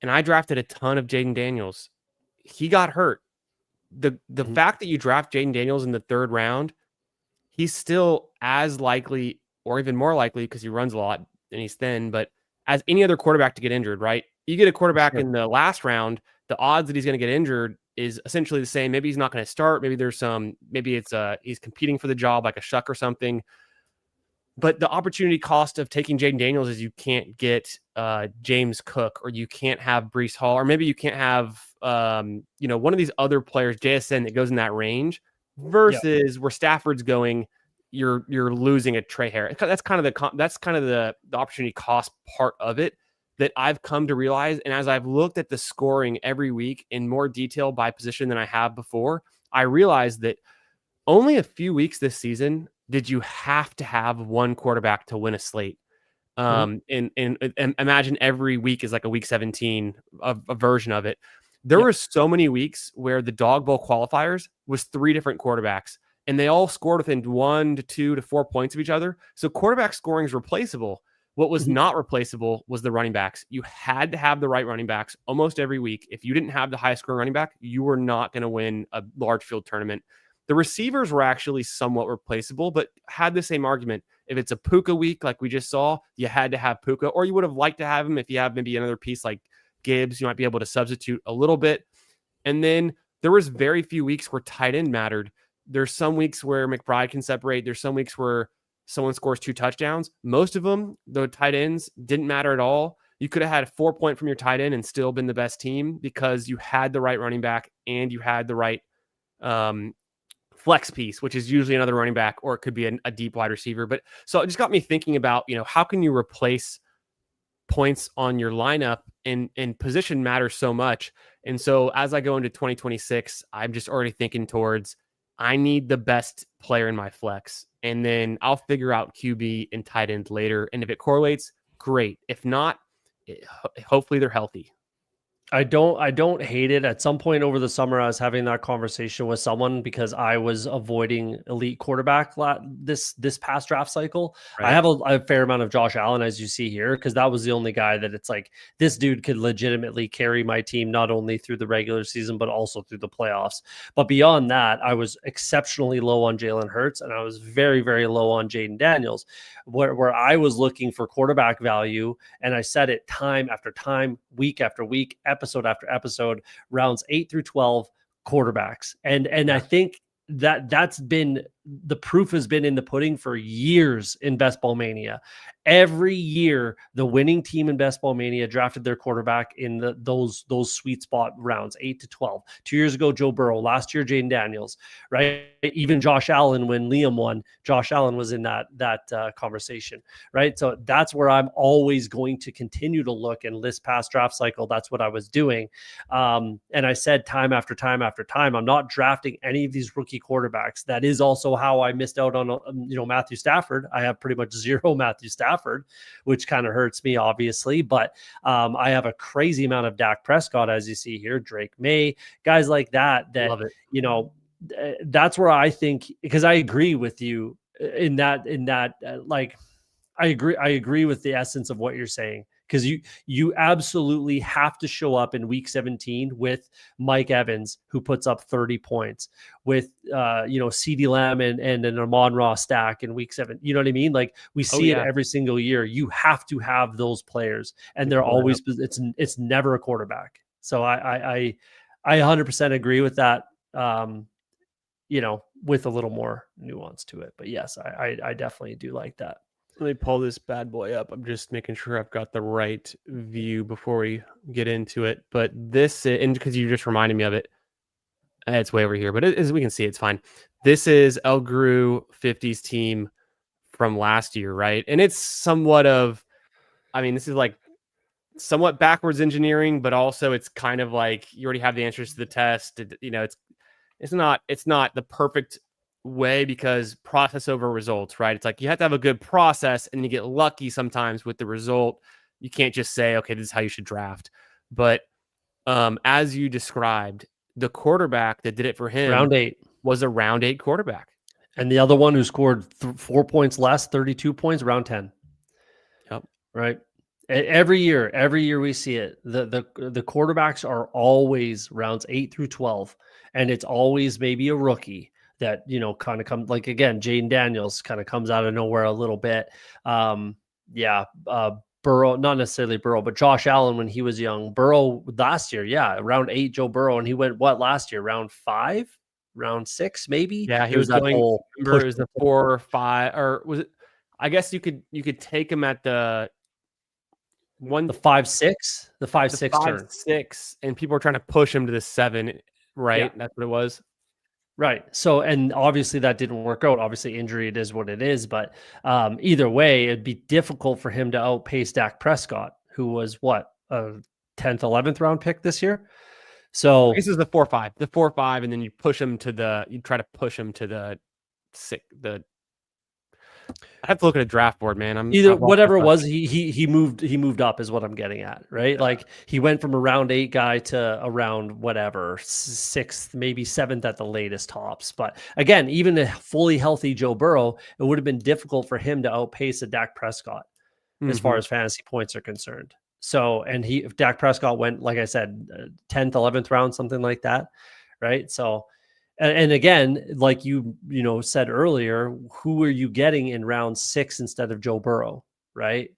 and I drafted a ton of Jaden Daniels. He got hurt. The fact that you draft Jaden Daniels in the 3rd round, he's still as likely or even more likely because he runs a lot and he's thin, but as any other quarterback to get injured, right? You get a quarterback in the last round, the odds that he's going to get injured is essentially the same. Maybe he's not going to start. Maybe maybe it's he's competing for the job like a Shuck or something. But the opportunity cost of taking Jaden Daniels is you can't get James Cook, or you can't have Breece Hall, or maybe you can't have one of these other players, JSN, that goes in that range. Versus where Stafford's going, you're losing a Trey Harris. That's kind of the opportunity cost part of it that I've come to realize. And as I've looked at the scoring every week in more detail by position than I have before, I realized that only a few weeks this season did you have to have one quarterback to win a slate. And imagine every week is like a week 17, a version of it. There were so many weeks where the dog bowl qualifiers was 3 different quarterbacks and they all scored within 1 to 2 to 4 points of each other. So quarterback scoring is replaceable. What was not replaceable was the running backs. You had to have the right running backs almost every week. If you didn't have the highest scoring running back, you were not going to win a large field tournament. The receivers were actually somewhat replaceable, but had the same argument. If it's a Puka week, like we just saw, you had to have Puka, or you would have liked to have him. If you have maybe another piece like Gibbs, you might be able to substitute a little bit. And then there was very few weeks where tight end mattered. There's some weeks where McBride can separate. There's some weeks where someone scores 2 touchdowns. Most of them, the tight ends, didn't matter at all. You could have had a 4 point from your tight end and still been the best team because you had the right running back and you had the right flex piece, which is usually another running back, or it could be a deep wide receiver. But so it just got me thinking about, how can you replace points on your lineup, and position matters so much. And so as I go into 2026, I'm just already thinking towards, I need the best player in my flex, and then I'll figure out QB and tight end later. And if it correlates, great. If not, hopefully they're healthy. I don't hate it. At some point over the summer, I was having that conversation with someone because I was avoiding elite quarterback this past draft cycle. Right. I have a fair amount of Josh Allen, as you see here, because that was the only guy that it's like, this dude could legitimately carry my team, not only through the regular season, but also through the playoffs. But beyond that, I was exceptionally low on Jalen Hurts, and I was very, very low on Jaden Daniels, where I was looking for quarterback value. And I said it time after time, week after week, episode after episode, rounds 8 through 12 quarterbacks. And I think that's been the proof has been in the pudding for years in Best Ball Mania. Every year, the winning team in Best Ball Mania drafted their quarterback in those sweet spot rounds, 8 to 12. 2 years ago, Joe Burrow. Last year, Jaden Daniels. Right? Even Josh Allen, when Liam won, Josh Allen was in that conversation. Right? So that's where I'm always going to continue to look. And this past draft cycle, that's what I was doing. And I said time after time after time, I'm not drafting any of these rookie quarterbacks. That is also how I missed out on Matthew Stafford. I have pretty much zero Matthew Stafford, which kind of hurts me, obviously. But I have a crazy amount of Dak Prescott, as you see here, Drake May, guys like that. Love it. That's where I think, because I agree with you in that like I agree with the essence of what you're saying, because you absolutely have to show up in week 17 with Mike Evans, who puts up 30 points, with CeeDee Lamb and an Amon-Ra stack in week 7. You know what I mean? Like, we see it every single year. You have to have those players, and they're always, it's never a quarterback. So I 100% agree with that. With a little more nuance to it. But yes, I definitely do like that. Let me pull this bad boy up. I'm just making sure I've got the right view before we get into it. But this, and because you just reminded me of it, it's way over here, but as we can see, it's fine. This is El Gru 50's team from last year, right? And it's somewhat of, this is like somewhat backwards engineering, but also it's kind of like you already have the answers to the test. It's not the perfect way, because process over results, right? It's like you have to have a good process, and you get lucky sometimes with the result. You can't just say, okay, this is how you should draft. But as you described, the quarterback that did it for him round 8 was a round 8 quarterback, and the other one who scored 4 points less, 32 points, round 10. Yep. Right. Every year we see it. The quarterbacks are always rounds 8 through 12, and it's always maybe a rookie that, kind of come, like, again, Jaden Daniels kind of comes out of nowhere a little bit. Burrow, not necessarily Burrow, but Josh Allen when he was young. Burrow last year, round 8, Joe Burrow, and he went last year? Round 5, round 6, maybe. Yeah, he was that going. Remember, it was the 4 or 5, or was it? I guess you could take him at the 5-6, the 5-6 turn. 5-6, and people were trying to push him to the 7, right? Yeah. That's what it was. Right. So, and obviously that didn't work out. Obviously, injury, it is what it is. But either way, it'd be difficult for him to outpace Dak Prescott, who was a 10th, 11th round pick this year. So this is the 4-5, and then you try to push him to the 6. I have to look at a draft board, man. Whatever it was, he moved up is what I'm getting at, right? Yeah. Like, he went from a round 8 guy to around whatever 6th, maybe 7th at the latest tops. But again, even a fully healthy Joe Burrow, it would have been difficult for him to outpace a Dak Prescott as far as fantasy points are concerned. So, and if Dak Prescott went, like I said, 10th, 11th round, something like that, right? So. And again, like you said earlier, who are you getting in round 6 instead of Joe Burrow, right?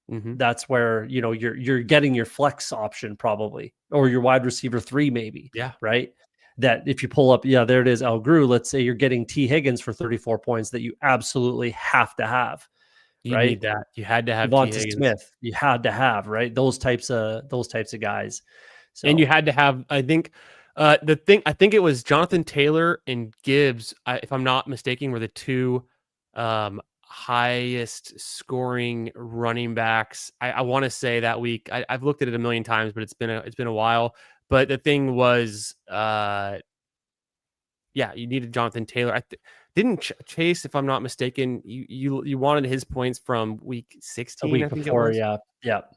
Mm-hmm. That's where you're getting your flex option probably, or your wide receiver 3 maybe. Yeah. Right. That if you pull up, there it is, El Gru. Let's say you're getting T. Higgins for 34 points that you absolutely have to have. You need that. You had to have Devonta Smith. You had to have, right, those types of guys. So, and you had to have, I think. I think it was Jonathan Taylor and Gibbs, if I'm not mistaken, were the 2 highest scoring running backs. I want to say that week. I've looked at it a million times, but it's been a while. But the thing was, you needed Jonathan Taylor. Didn't Chase, if I'm not mistaken, you wanted his points from week 16. A week before, yeah,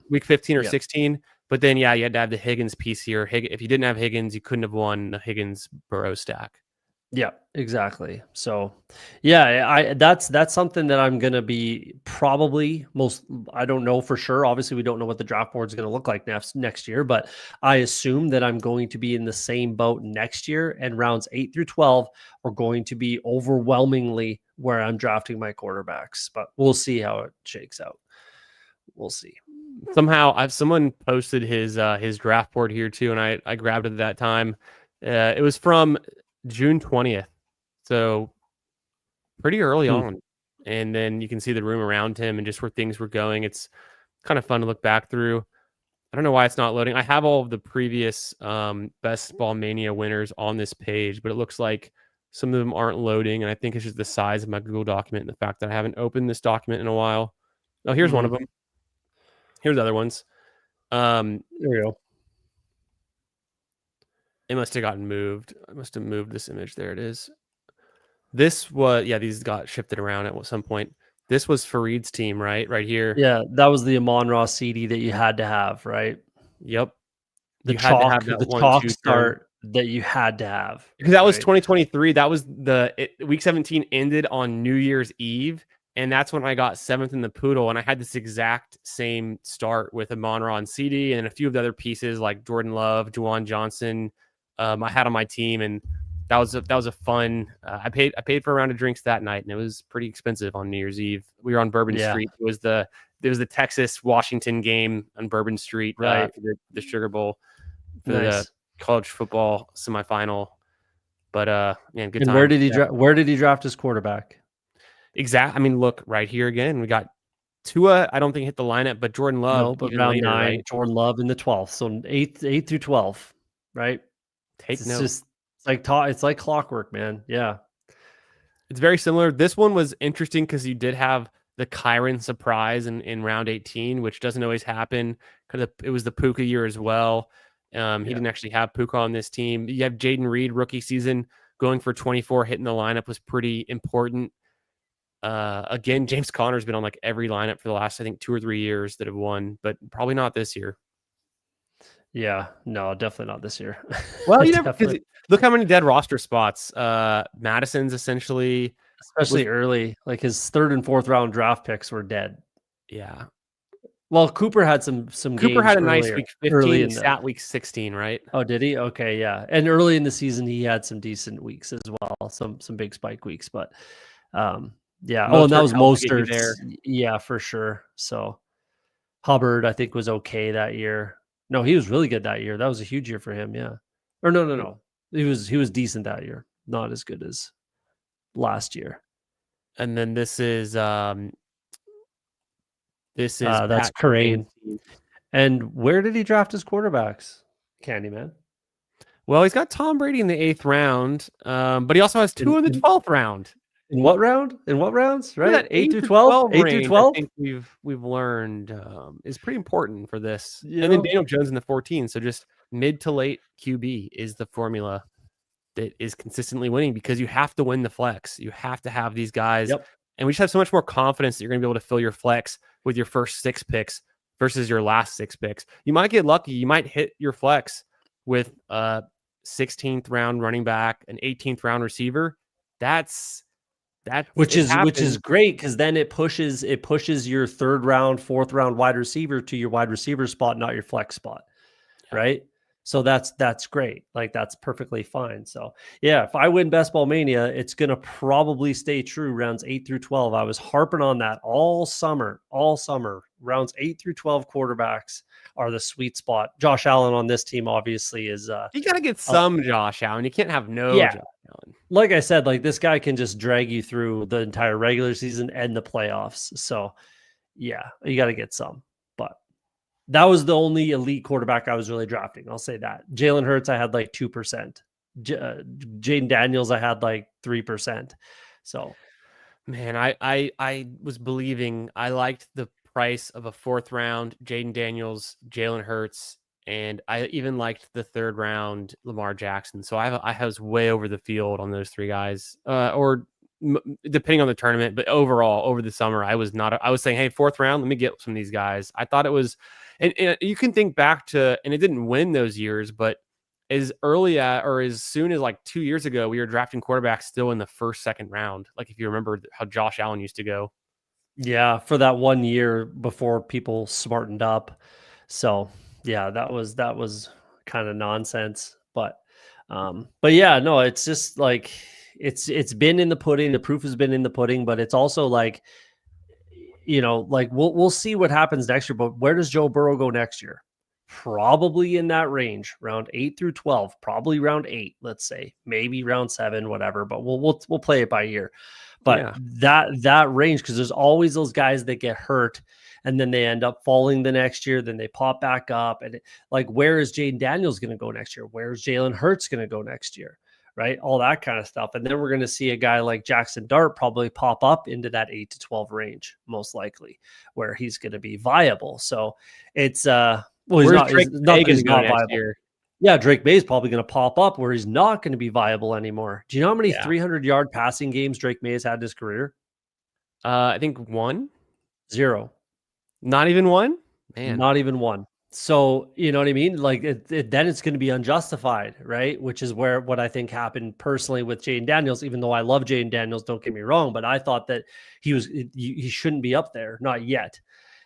week 15 or 16. But then, you had to have the Higgins piece here. If you didn't have Higgins, you couldn't have won the Higgins-Burrow stack. Yeah, exactly. So, that's something that I'm going to be probably I don't know for sure. Obviously, we don't know what the draft board is going to look like next year, but I assume that I'm going to be in the same boat next year, and rounds 8 through 12 are going to be overwhelmingly where I'm drafting my quarterbacks, but we'll see how it shakes out. We'll see. Somehow someone posted his draft board here too, and I grabbed it at that time. It was from June 20th. So pretty early Hmm. on. And then you can see the room around him and just where things were going. It's kind of fun to look back through. I don't know why it's not loading. I have all of the previous Best Ball Mania winners on this page, but it looks like some of them aren't loading. And I think it's just the size of my Google document and the fact that I haven't opened this document in a while. Oh, here's one of Hmm. them. Here's other ones. There we go. It must have gotten moved. I must have moved this image. There it is. This was, yeah, these got shifted around at some point. This was Fareed's team, right? Right here. Yeah, that was the Amon-Ra CD that you had to have, right? Yep. You had to have that The 1-2 chalk turn. start that you had to have, Because that was right? 2023. That was week 17 ended on New Year's Eve. And that's when I got 7th in the Poodle. And I had this exact same start with Amon-Ra and CD and a few of the other pieces like Jordan Love, Juwan Johnson. I had on my team, and that was a fun. I paid for a round of drinks that night, and it was pretty expensive on New Year's Eve. We were on Bourbon Yeah, Street. It was the Texas Washington game on Bourbon Street right. for the Sugar Bowl for the Nice. college football semifinal. But man, good And where times. did he Yeah, where did he draft his quarterback? exact. I mean, look right here again. We got Tua. I don't think hit the lineup, but Jordan Love No, but even round later, 9, right? Jordan Love in the 12th. So 8 through 12, right? Take It's note. just it's like clockwork, man. Yeah. It's very similar. This one was interesting because you did have the Kyron surprise in round 18, which doesn't always happen. Because it was the Puka year as well. He Yeah. didn't actually have Puka on this team. You have Jaden Reed, rookie season, going for 24, hitting the lineup was pretty important. Again, James Conner's been on like every lineup for the last, I think, 2 or 3 years that have won, but probably not this year. Yeah. No, definitely not this year. Well, you never, because Definitely. look how many dead roster spots. Madison's essentially was, Especially early. Like his 3rd and 4th round draft picks were dead. yeah. Well, Cooper had some Cooper games had a nice week early 15. He in the sat week 16, right? Oh, did he? Okay, yeah. And early in the season he had some decent weeks as well, some big spike weeks, but yeah. Oh, and that Mostert was helped to get you there. Mostert's. Yeah, for sure. So Hubbard, I think, was okay that year. No, he was really good that year. That was a huge year for him, yeah. Or no. He was decent that year. Not as good as last year. And then this is That's Pat Surtain's Crane. team. And where did he draft his quarterbacks? Candyman. Well, he's got Tom Brady in the 8th round, but he also has In, 2 in the in 12th round. in what round? In what rounds? For Right? that 8 8 through to 12? 12 8 through range, I 12? think we've learned is pretty important for this. You And then know? Daniel Jones in the 14. So just mid to late QB is the formula that is consistently winning because you have to win the flex. You have to have these guys, Yep. and we just have so much more confidence that you're going to be able to fill your flex with your first 6 picks versus your last 6 picks. You might get lucky. You might hit your flex with a 16th round running back, an 18th round receiver. That's Which it is happens. great because then it pushes your 3rd round, 4th round wide receiver to your wide receiver spot, not your flex spot. Yeah. Right. So that's great. Like that's perfectly fine. So yeah, if I win Best Ball Mania, it's gonna probably stay true rounds 8 through 12. I was harping on that all summer. Rounds 8 through 12 quarterbacks are the sweet spot. Josh Allen on this team obviously is You got to get uh some Josh Allen. You can't have no yeah, Josh Allen. like I said, like this guy can just drag you through the entire regular season and the playoffs. So yeah, you got to get some. But that was the only elite quarterback I was really drafting. I'll say that. Jalen Hurts, I had like 2%. Jaden Daniels, I had like 3%. So Man, I was believing I liked the price of a 4th round Jaden Daniels, Jalen Hurts, and I even liked the 3rd round Lamar Jackson. So I was way over the field on those 3 guys, depending on the tournament. But overall, over the summer, I was not. I was saying, hey, 4th round, let me get some of these guys. I thought it was, and you can think back to, and it didn't win those years, but as early or as soon as like 2 years ago, we were drafting quarterbacks still in the 1st, 2nd round. Like if you remember how Josh Allen used to go. yeah, for that 1 year before people smartened up. So yeah, that was kind of nonsense. But yeah, no, it's just like it's been in the pudding. The proof has been in the pudding, but it's also like like we'll see what happens next year. But where does Joe Burrow go next year? Probably in that range, round 8 through 12, probably round 8, let's say, maybe round 7, whatever. But we'll play it by ear. But Yeah. that range, because there's always those guys that get hurt and then they end up falling the next year, then they pop back up. And like, where is Jaden Daniels going to go next year? Where is Jalen Hurts going to go next year? Right? All that kind of stuff. And then we're going to see a guy like Jackson Dart probably pop up into that 8 to 12 range, most likely, where he's going to be viable. So it's well, Where's Drake he's not May that going he's to go not next viable. year? Yeah, Drake May is probably going to pop up where he's not going to be viable anymore. Do you know how many Yeah. 300-yard passing games Drake May has had in his career? I think one. 0. Not even one? Man. Not even one. So, you know what I mean? Like then it's going to be unjustified, right? Which is where what I think happened personally with Jaden Daniels, even though I love Jaden Daniels, don't get me wrong, but I thought that he shouldn't be up there, not yet.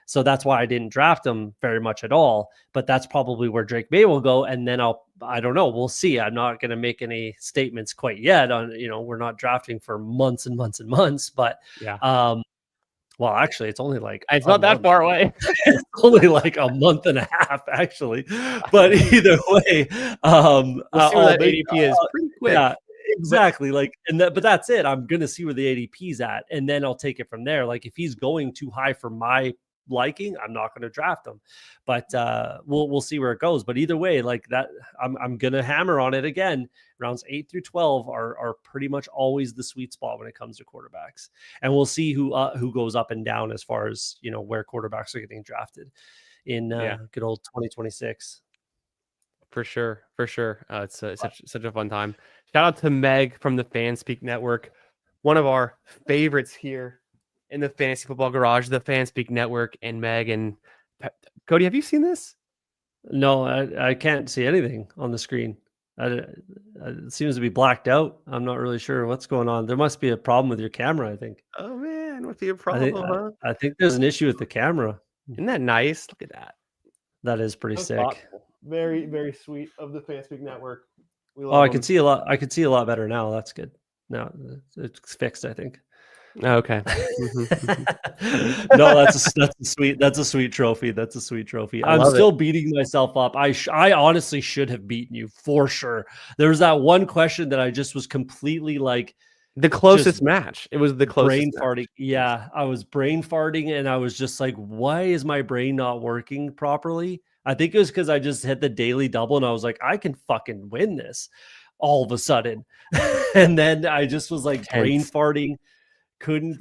So that's why I didn't draft him very much at all. But that's probably where Drake May will go. And then I don't know. We'll see. I'm not going to make any statements quite yet on, we're not drafting for months and months and months, but Yeah. well, actually, it's only like It's a not that month. far away. It's only like a month and a half, actually. But either way, We'll see where that ADP is pretty quick. yeah, exactly. But that's it. I'm gonna see where the ADP's at, and then I'll take it from there. Like if he's going too high for my liking, I'm not going to draft him. But we'll see where it goes. But either way, like that, I'm gonna hammer on it again. Rounds 8 through 12 are pretty much always the sweet spot when it comes to quarterbacks, and we'll see who goes up and down as far as where quarterbacks are getting drafted in good old 2026. For sure. It's such a fun time. Shout out to Meg from the Fanspeak Network, one of our favorites here in the Fantasy Football Garage, the Fanspeak Network, and Meg and Cody. Have you seen this? No, I can't see anything on the screen. It seems to be blacked out. I'm not really sure what's going on. There must be a problem with your camera, I think. Oh man, what's your I think problem, huh? I think there's an issue with the camera. Isn't that nice? Look at that. That is pretty That's sick. thoughtful. Very, very sweet of the Fanspeak Network. We love Oh, I them. can see a lot. I can see a lot better now. That's good. Now it's fixed, I think. Oh, okay. No, that's a sweet trophy. That's a sweet trophy. I'm still beating myself up. I honestly should have beaten you for sure. There was that one question that I just was completely like the closest match. It was the closest brain farting. Yeah, I was brain farting and I was just like, why is my brain not working properly? I think it was because I just hit the daily double and I was like, I can fucking win this all of a sudden. And then I just was like brain farting. Couldn't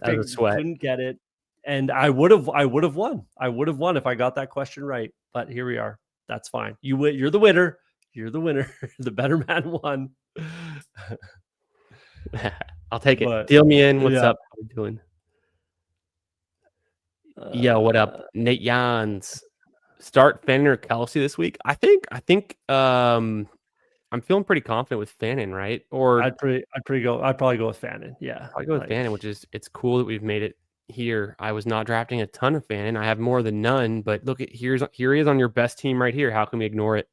get it, and I would have won. I would have won if I got that question right. But here we are. That's fine. You're the winner. You're the winner. The better man won. I'll take it. Deal me in. What's up? How you doing? Yo, what up, Nate Jans? Start Fannin or Kelsey this week. I think I'm feeling pretty confident with Fannin, right? Or I'd probably go with Fannin. Yeah, I go with Fannin, which is it's cool that we've made it here. I was not drafting a ton of Fannin. I have more than none, but look at here he is on your best team right here. How can we ignore it?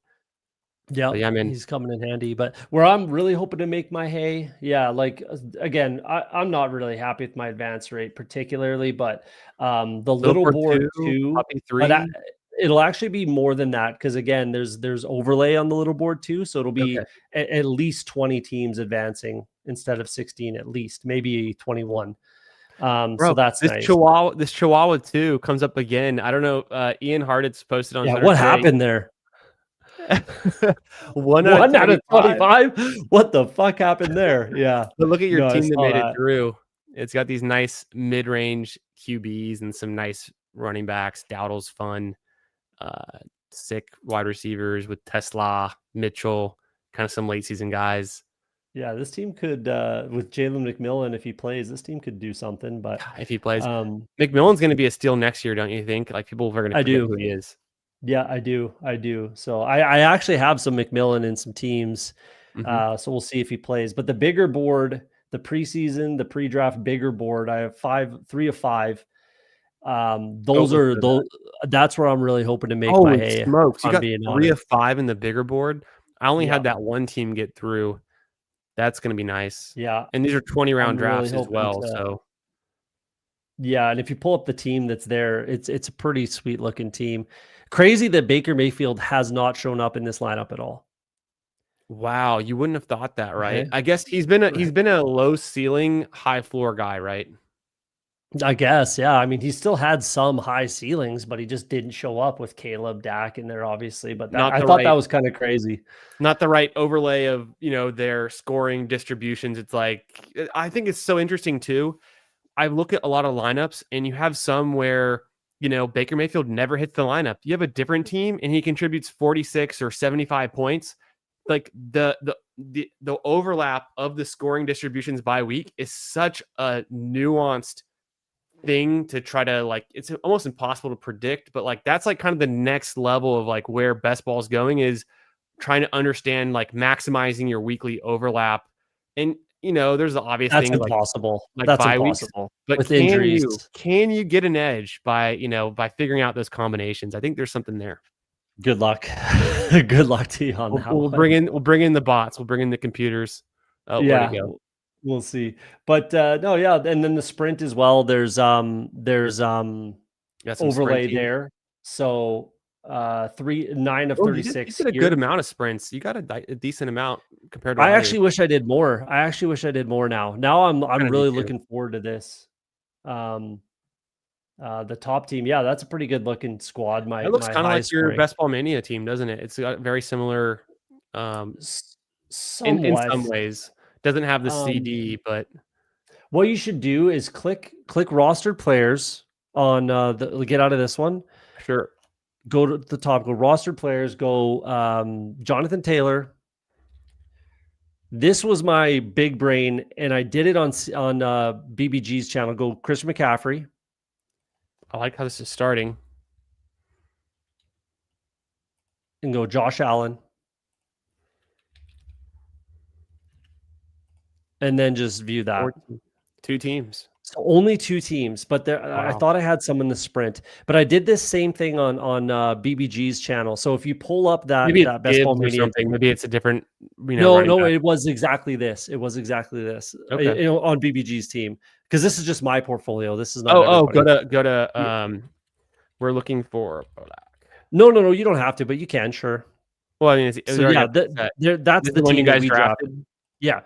Yeah, he's coming in handy. But where I'm really hoping to make my hay, like again, I'm not really happy with my advance rate particularly, but the little board two, but it'll actually be more than that because again, there's overlay on the little board too, so it'll be at least 20 teams advancing instead of 16, at least maybe 21. So that's this nice. Chihuahua too comes up again. I don't know. Ian Hartitz posted on Twitter what happened there? 1 out of 25. What the fuck happened there? Yeah, but look at your team that made it through. It's got these nice mid-range QBs and some nice running backs. Dowdle's fun. Sick wide receivers with Tesla, Mitchell, kind of some late season guys. Yeah, this team could with Jalen McMillan, if he plays, this team could do something. But if he plays, McMillan's going to be a steal next year, don't you think? Like people are going to forget who he is. Yeah, I do. So I actually have some McMillan in some teams. So we'll see if he plays. But the bigger board, the preseason, the pre-draft bigger board, I have 3 of 5. That's where I'm really hoping to make my hay. Smokes. You got 3 of 5 in the bigger board. I only had that one team get through. That's going to be nice. Yeah. And these are 20-round drafts as well. So yeah, and if you pull up the team that's there, it's a pretty sweet looking team. Crazy that Baker Mayfield has not shown up in this lineup at all. Wow, you wouldn't have thought that, right? Okay. I guess he's been a low ceiling, high floor guy, right? I guess, yeah. I mean, he still had some high ceilings, but he just didn't show up with Caleb, Dak in there, obviously. But that Not I the thought that right was kind of crazy. not the right overlay of, their scoring distributions. It's like I think it's so interesting too. I look at a lot of lineups and you have some where, Baker Mayfield never hits the lineup. You have a different team and he contributes 46 or 75 points. Like the overlap of the scoring distributions by week is such a nuanced thing to try to, like, it's almost impossible to predict, but like that's like kind of the next level of like where best ball is going, is trying to understand like maximizing your weekly overlap. And there's the obvious That's things like impossible. That's bye weeks, impossible but with can injuries. you get an edge by figuring out those combinations? I think there's something there. Good luck. Good luck to you on We'll, that we'll one. bring in we'll bring in the bots. We'll bring in the computers. Oh, where'd it Yeah, go? we'll see. But no, yeah, and then the sprint as well. There's Got some sprint overlay teams. there. So 9 of Oh, you 36 did a good here. amount of sprints. You got a decent amount compared to I others. actually wish I did more. I actually wish I did more now. Now I'm Kind of do really too. looking forward to this. Um the top team. Yeah, that's a pretty good looking squad. It My looks my kind of like highest your scoring. Best Ball Mania team, doesn't it? It's got very similar, um, in Somewhat. some ways. Doesn't have the Um CD, but what you should do is click rostered players on the get out of this one. sure. Go to the top, go rostered players, go Jonathan Taylor. This was my big brain, and I did it on BBG's channel. Go Chris McCaffrey I like how this is starting. and go Josh Allen, and then just view that. 14, two teams. So only two teams, but there I Wow. thought I had some in the sprint. But I did this same thing on BBG's channel. So if you pull up Maybe it's that Best Ball Gibbs or Mania, something. Maybe it's a different, no, running no, back. it was exactly this. It was exactly this. Okay. On BBG's team, because this is just my portfolio. This is not Oh, go everybody's. to go to. Yeah. We're looking for black. No, no, no. You don't have to, but you can, sure. Well, I mean, it So was already yeah, up set. that's This is the the one you team that guys we drafted. drafted. Yeah.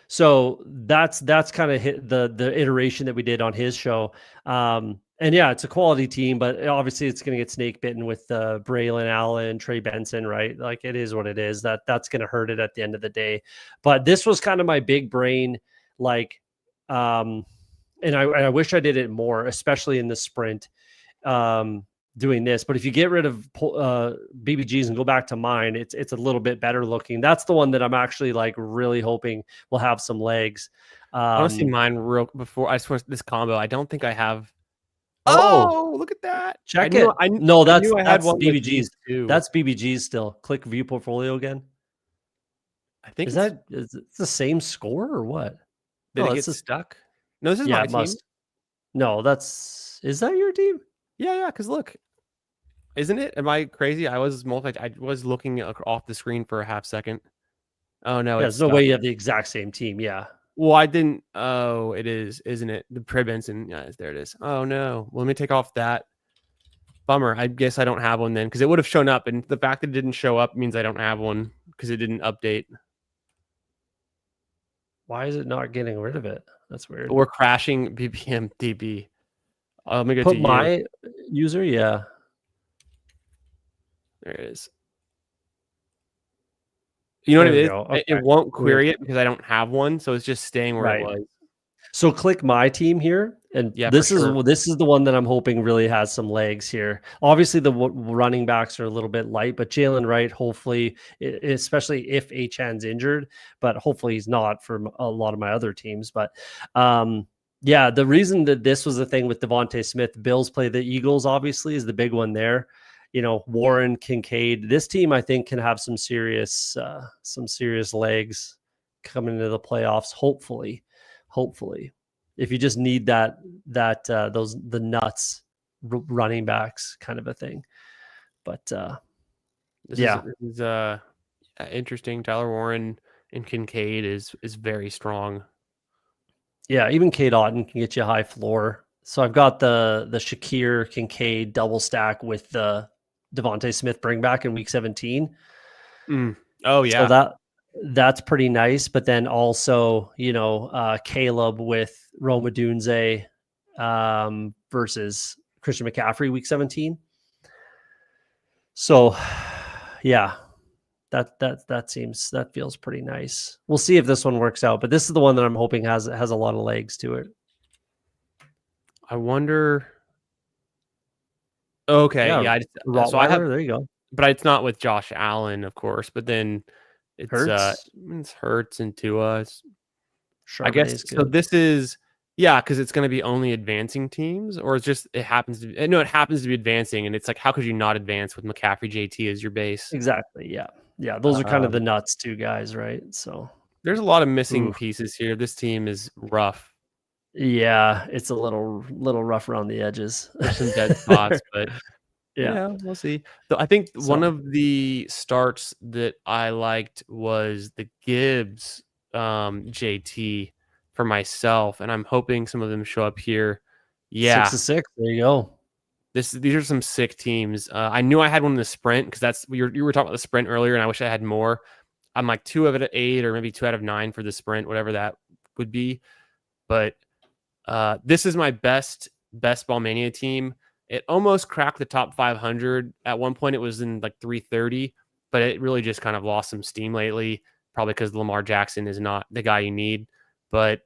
So that's kind of hit the iteration that we did on his show. And yeah, it's a quality team, but obviously it's going to get snake bitten with Braylon Allen, Trey Benson, right? Like it is what it is. That's going to hurt it at the end of the day. But this was kind of my big brain, like, and I wish I did it more, especially in the sprint. Doing this, but if you get rid of BBGs and go back to mine, it's a little bit better looking. That's the one that I'm actually like really hoping will have some legs. I want to see mine real before I swear this combo. I don't think I have. Oh, Oh, look at that! check it. No, I knew I had that's one with these BBGs. two. That's BBGs still. Click view portfolio again. I think it's. Is it the same score or what? Did it No, get it's just stuck? No, this is yeah, my it team. must. No, is that your team? Yeah, yeah. Because look, isn't it? Am I crazy? I was looking off the screen for a half second. Oh no, Yeah, it's there's no way stuck. you have the exact same team. Yeah. Well, I didn't. Oh, it is, isn't it? The Trey Benson. Yeah, there it is. Oh no. Well, let me take off that. Bummer. I guess I don't have one then, because it would have shown up, and the fact that it didn't show up means I don't have one because it didn't update. Why is it not getting rid of it? That's weird. We're crashing BPM DB. Let me go to Put you. my user, yeah. There it is. You know what There it we is? go. It Okay. won't Weird. query it because I don't have one, so it's just staying where it Right. was. So click my team here, and Yeah, for this is sure. the one that I'm hoping really has some legs here. Obviously, the running backs are a little bit light, but Jalen Wright, hopefully, especially if Achan's injured, but hopefully he's not for a lot of my other teams. But yeah, the reason that this was the thing with Devontae Smith, Bills play the Eagles, obviously, is the big one there. Warren, Kincaid. This team, I think, can have some serious legs coming into the playoffs. Hopefully, if you just need the nuts running backs kind of a thing. But This yeah, is interesting. Tyler Warren and Kincaid is very strong. yeah, even Kate Otten can get you a high floor. So I've got the Shakir Kincaid double stack with the Devontae Smith bring back in week 17. Oh So yeah. That's pretty nice. But then also, Caleb with Roma Dunze versus Christian McCaffrey week 17. So yeah, that feels pretty nice. We'll see if this one works out, but this is the one that I'm hoping has a lot of legs to it. I wonder. Okay, Yeah, yeah. So I have, Rottweiler. There you go. but it's not with Josh Allen, of course. But then Hurts. it's Hurts and Tua. I Charbonnet guess is so. good. This is yeah, because it's going to be only advancing teams, or it's just it happens to be. No, it happens to be advancing, and it's like how could you not advance with McCaffrey, JT as your base? Exactly. Yeah. Yeah. Those are kind of the Um, nuts two guys, right? So, there's a lot of missing oof. pieces here. This team is rough. Yeah, it's a little rough around the edges. There's some dead spots, but Yeah. yeah, we'll see. So I think one So of the starts that I liked was the Gibbs JT for myself, and I'm hoping some of them show up here. six Yeah, to six. There you go. these are some sick teams. I knew I had one in the sprint because that's you were talking about the sprint earlier, and I wish I had more. I'm like 2 out of 8 or maybe 2 out of 9 for the sprint, whatever that would be. But this is my best ball mania team. It almost cracked the top 500. At one point, it was in like 330, but it really just kind of lost some steam lately, probably because Lamar Jackson is not the guy you need. But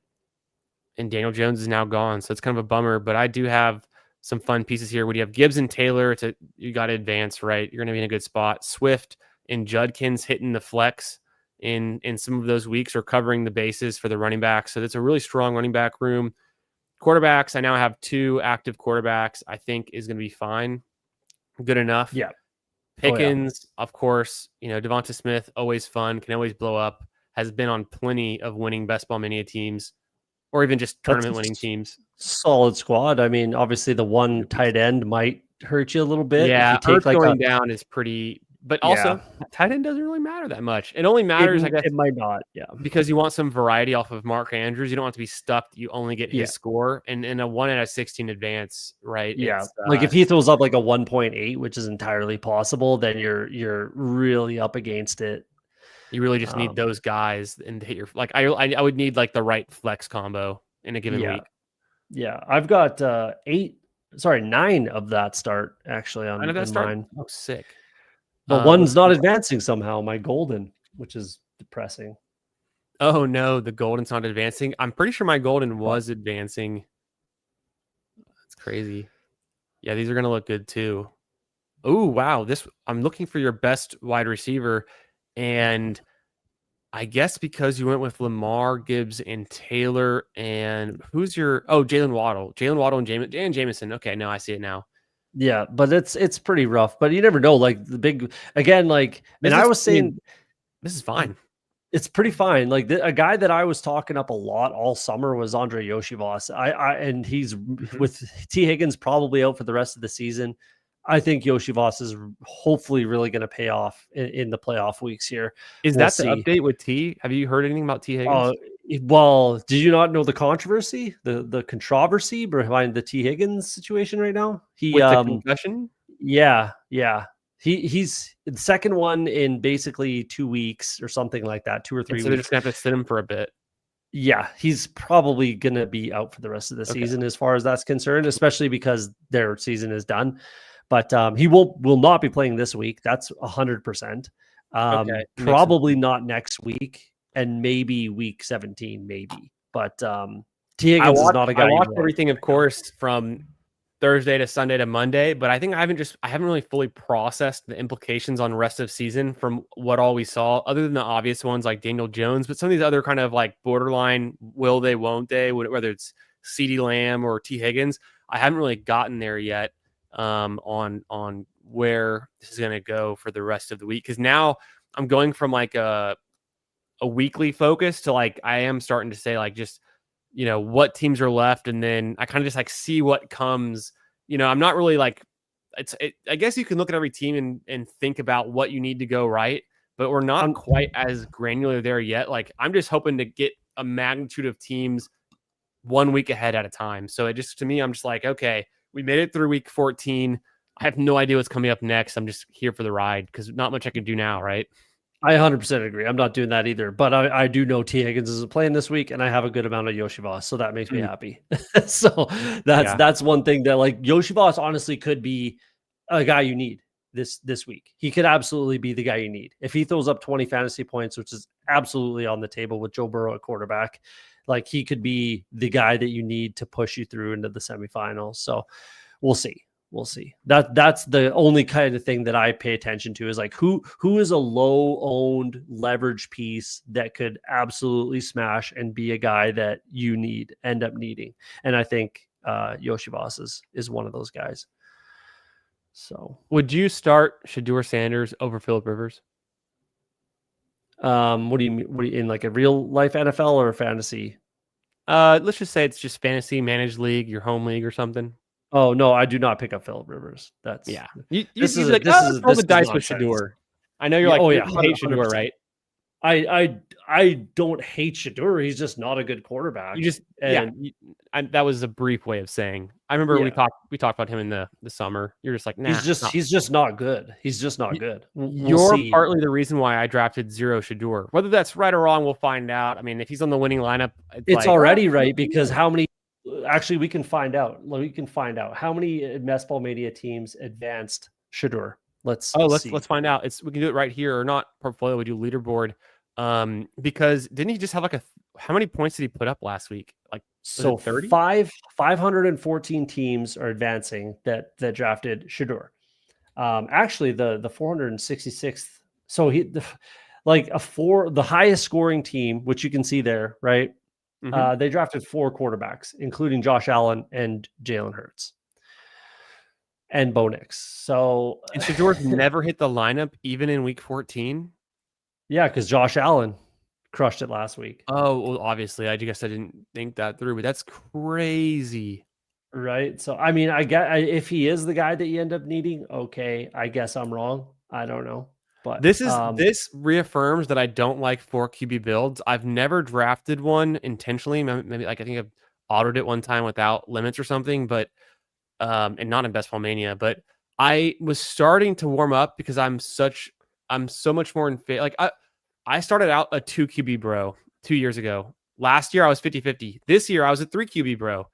and Daniel Jones is now gone, so it's kind of a bummer. But I do have some fun pieces here. When you have Gibbs and Taylor, you got to advance, right? You're going to be in a good spot. Swift and Judkins hitting the flex in some of those weeks or covering the bases for the running back. So that's a really strong running back room. Quarterbacks, I now have 2 active quarterbacks. I think is going to be fine, good enough. Yeah. Pickens, of course, Devonta Smith, always fun, can always blow up. Has been on plenty of winning best ball mania teams, or even just That's a tournament winning teams. solid squad. I mean, obviously the one tight end might hurt you a little bit if Yeah, you take Ertz like a going down is pretty, but yeah. also tight end doesn't really matter that much. It only It matters, I guess, it might not. Yeah. because you want some variety off of Mark Andrews. You don't want to be stuck. You only get Yeah. his score, and in a 1 out of 16 advance, right? Yeah. It's Like if he throws up like a 1.8, which is entirely possible, then you're really up against it. you really just need those guys and hit your like. I would need like the right flex combo in a given Yeah. week. Yeah. I've got 9 of that start actually I know that in start. mine. Oh, sick. But Let's one's not see. advancing somehow, my golden, which is depressing. Oh no, the golden's not advancing. I'm pretty sure my golden But was advancing. That's crazy. Yeah, these are gonna look good too. Oh wow, I'm looking for your best wide receiver, and I guess because you went with Lamar, Gibbs, and Taylor, and who's your Jalen Waddle, and Jameson. Okay, no, I see it now. yeah, but it's pretty rough. But you never know. Like the big again, like and This I is was I mean, saying this is fine. it's pretty fine. Like a guy that I was talking up a lot all summer was Andre Yoshivas. And he's Mhm. with T Higgins probably out for the rest of the season. I think Yoshivas is hopefully really going to pay off in the playoff weeks here. Is We'll that the see. update with T? Have you heard anything about T Uh, Higgins? well, did you not know the controversy, the controversy behind the T Higgins situation right now? He With the concussion? yeah. He's the second one in basically 2 weeks or something like that, 2 or And 3 so they're weeks. just gonna have to sit him for a bit. Yeah, he's probably gonna be out for the rest of the Okay. season as far as that's concerned, especially because their season is done. But he will not be playing this week. That's 100%. Okay. Makes sense. Probably not next week, and maybe week 17, maybe. But T Higgins is not a I guy you watched want everything, of right now. course, from Thursday to Sunday to Monday, but I think I haven't really fully processed the implications on rest of season from what all we saw, other than the obvious ones like Daniel Jones, but some of these other kind of like borderline will they, won't they, whether it's CeeDee Lamb or T Higgins. I haven't really gotten there yet on where this is going to go for the rest of the week, because now I'm going from like a weekly focus to like I am starting to say like just what teams are left, and then I kind of just like see what comes. I'm not really like I guess you can look at every team and think about what you need to go right, but we're not I'm quite as granular there yet. Like I'm just hoping to get a magnitude of teams 1 week ahead at a time. So it just, to me, I'm just like, okay, we made it through week 14. I have no idea what's coming up next. I'm just here for the ride because not much I can do now, right? I 100% agree. I'm not doing that either, but I do know T. Higgins isn't playing this week, and I have a good amount of Yoshivas, so that makes me Mm, happy. So yeah. that's one thing that like Yoshivas honestly could be a guy you need this week. He could absolutely be the guy you need if he throws up 20 fantasy points, which is absolutely on the table with Joe Burrow at quarterback. Like he could be the guy that you need to push you through into the semifinals. So we'll see. We'll see. That's the only kind of thing that I pay attention to is like who is a low owned leverage piece that could absolutely smash and be a guy that you end up needing. And I think Yoshibas is one of those guys. So Would you start Shador Sanders over Philip Rivers? what do you mean? What do you, in like a real life NFL or fantasy? Let's just say it's just fantasy managed league, your home league or something. Oh no, I do not pick up Philip Rivers. Yeah. That's You'd be like, oh, let's roll this the is dice with nonsense. Shador. I know you're Yeah, like, oh you yeah, hate Shador, 100%. right? I don't hate Shadur. He's just not a good You quarterback. just, yeah, And that was a brief way of saying. I remember yeah, we talked about him in the summer. You're just like, nah, not. he's just not good. He's just not good. We'll You're see. partly the reason why I drafted zero Shador. Whether that's right or wrong, we'll find out. I mean, if he's on the winning lineup, it's It's like, oh, already right because how many actually we can find out. We can find out how many Mess Ball Media teams advanced Shadur. Let's oh, let's see. find out. We can do it right here or not portfolio. We do leaderboard. Because didn't he just have like how many points did he put up last week? Like, was So it 30? 514 teams are advancing that drafted Shadur. Actually, the 466th. So the highest scoring team, which you can see there, right? Mm-hmm. They drafted 4 quarterbacks, including Josh Allen and Jalen Hurts and Bo Nix. So And Shador's never hit the lineup, even in week 14. yeah, because Josh Allen crushed it last week. Oh, well, obviously, I guess I didn't think that through, but that's crazy. Right. So I mean, I get if he is the guy that you end up needing, okay. I guess I'm wrong. I don't know. But This reaffirms that I don't like 4 QB builds. I've never drafted one intentionally. Maybe like I think I've autoed it one time without limits or something, but and not in Best Ball Mania. But I was starting to warm up because I'm so much more in favor. Like I started out a 2 QB bro 2 years ago. Last year I was 50-50. This year I was a 3 QB bro.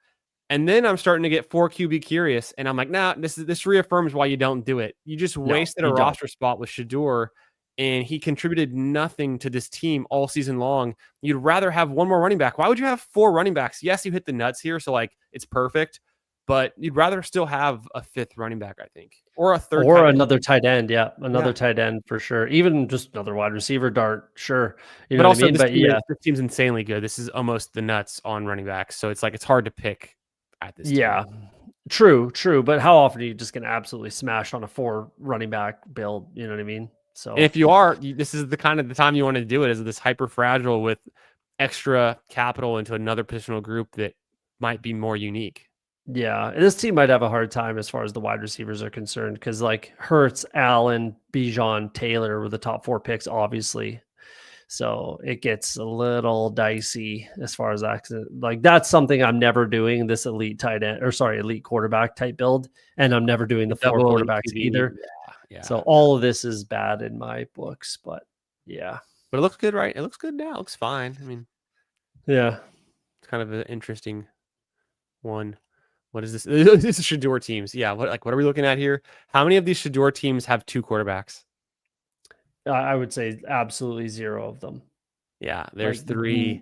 And then I'm starting to get 4 QB curious, and I'm like, nah, this reaffirms why you don't do it. You just no, wasted a you don't. roster spot with Shador, and he contributed nothing to this team all season long. You'd rather have one more running back. Why would you have 4 running backs? Yes, you hit the nuts here, so like it's perfect, but you'd rather still have a 5th running back, I think, or a 3rd Or tight end. another tight end, yeah, Yeah, another tight end for sure. Even just another wide receiver dart, sure. You know but what I also mean? But yeah, this team's insanely good. This is almost the nuts on running backs, so it's like it's hard to pick at this tier. yeah. True, true. But how often are you just gonna absolutely smash on a 4 running back build? You know what I mean? And So if you are, this is the kind of the time you want to do it, is this hyper fragile with extra capital into another positional group that might be more unique. yeah, this team might have a hard time as far as the wide receivers are concerned because like Hertz, Allen, Bijan, Taylor were the top 4 picks, obviously. So it gets a little dicey as far as that. Like that's something I'm never doing. This elite tight end, or sorry, elite quarterback type build, and I'm never doing A the 4 double elite quarterbacks QB, either. yeah, So yeah. all of this is bad in my books. But yeah, But it looks good, right? It looks good now. It looks fine. I mean, yeah. it's kind of an interesting one. What is this? This is Shador teams. Yeah. What are we looking at here? How many of these Shador teams have 2 quarterbacks? I would say absolutely 0 of them. Yeah, there's Like 3.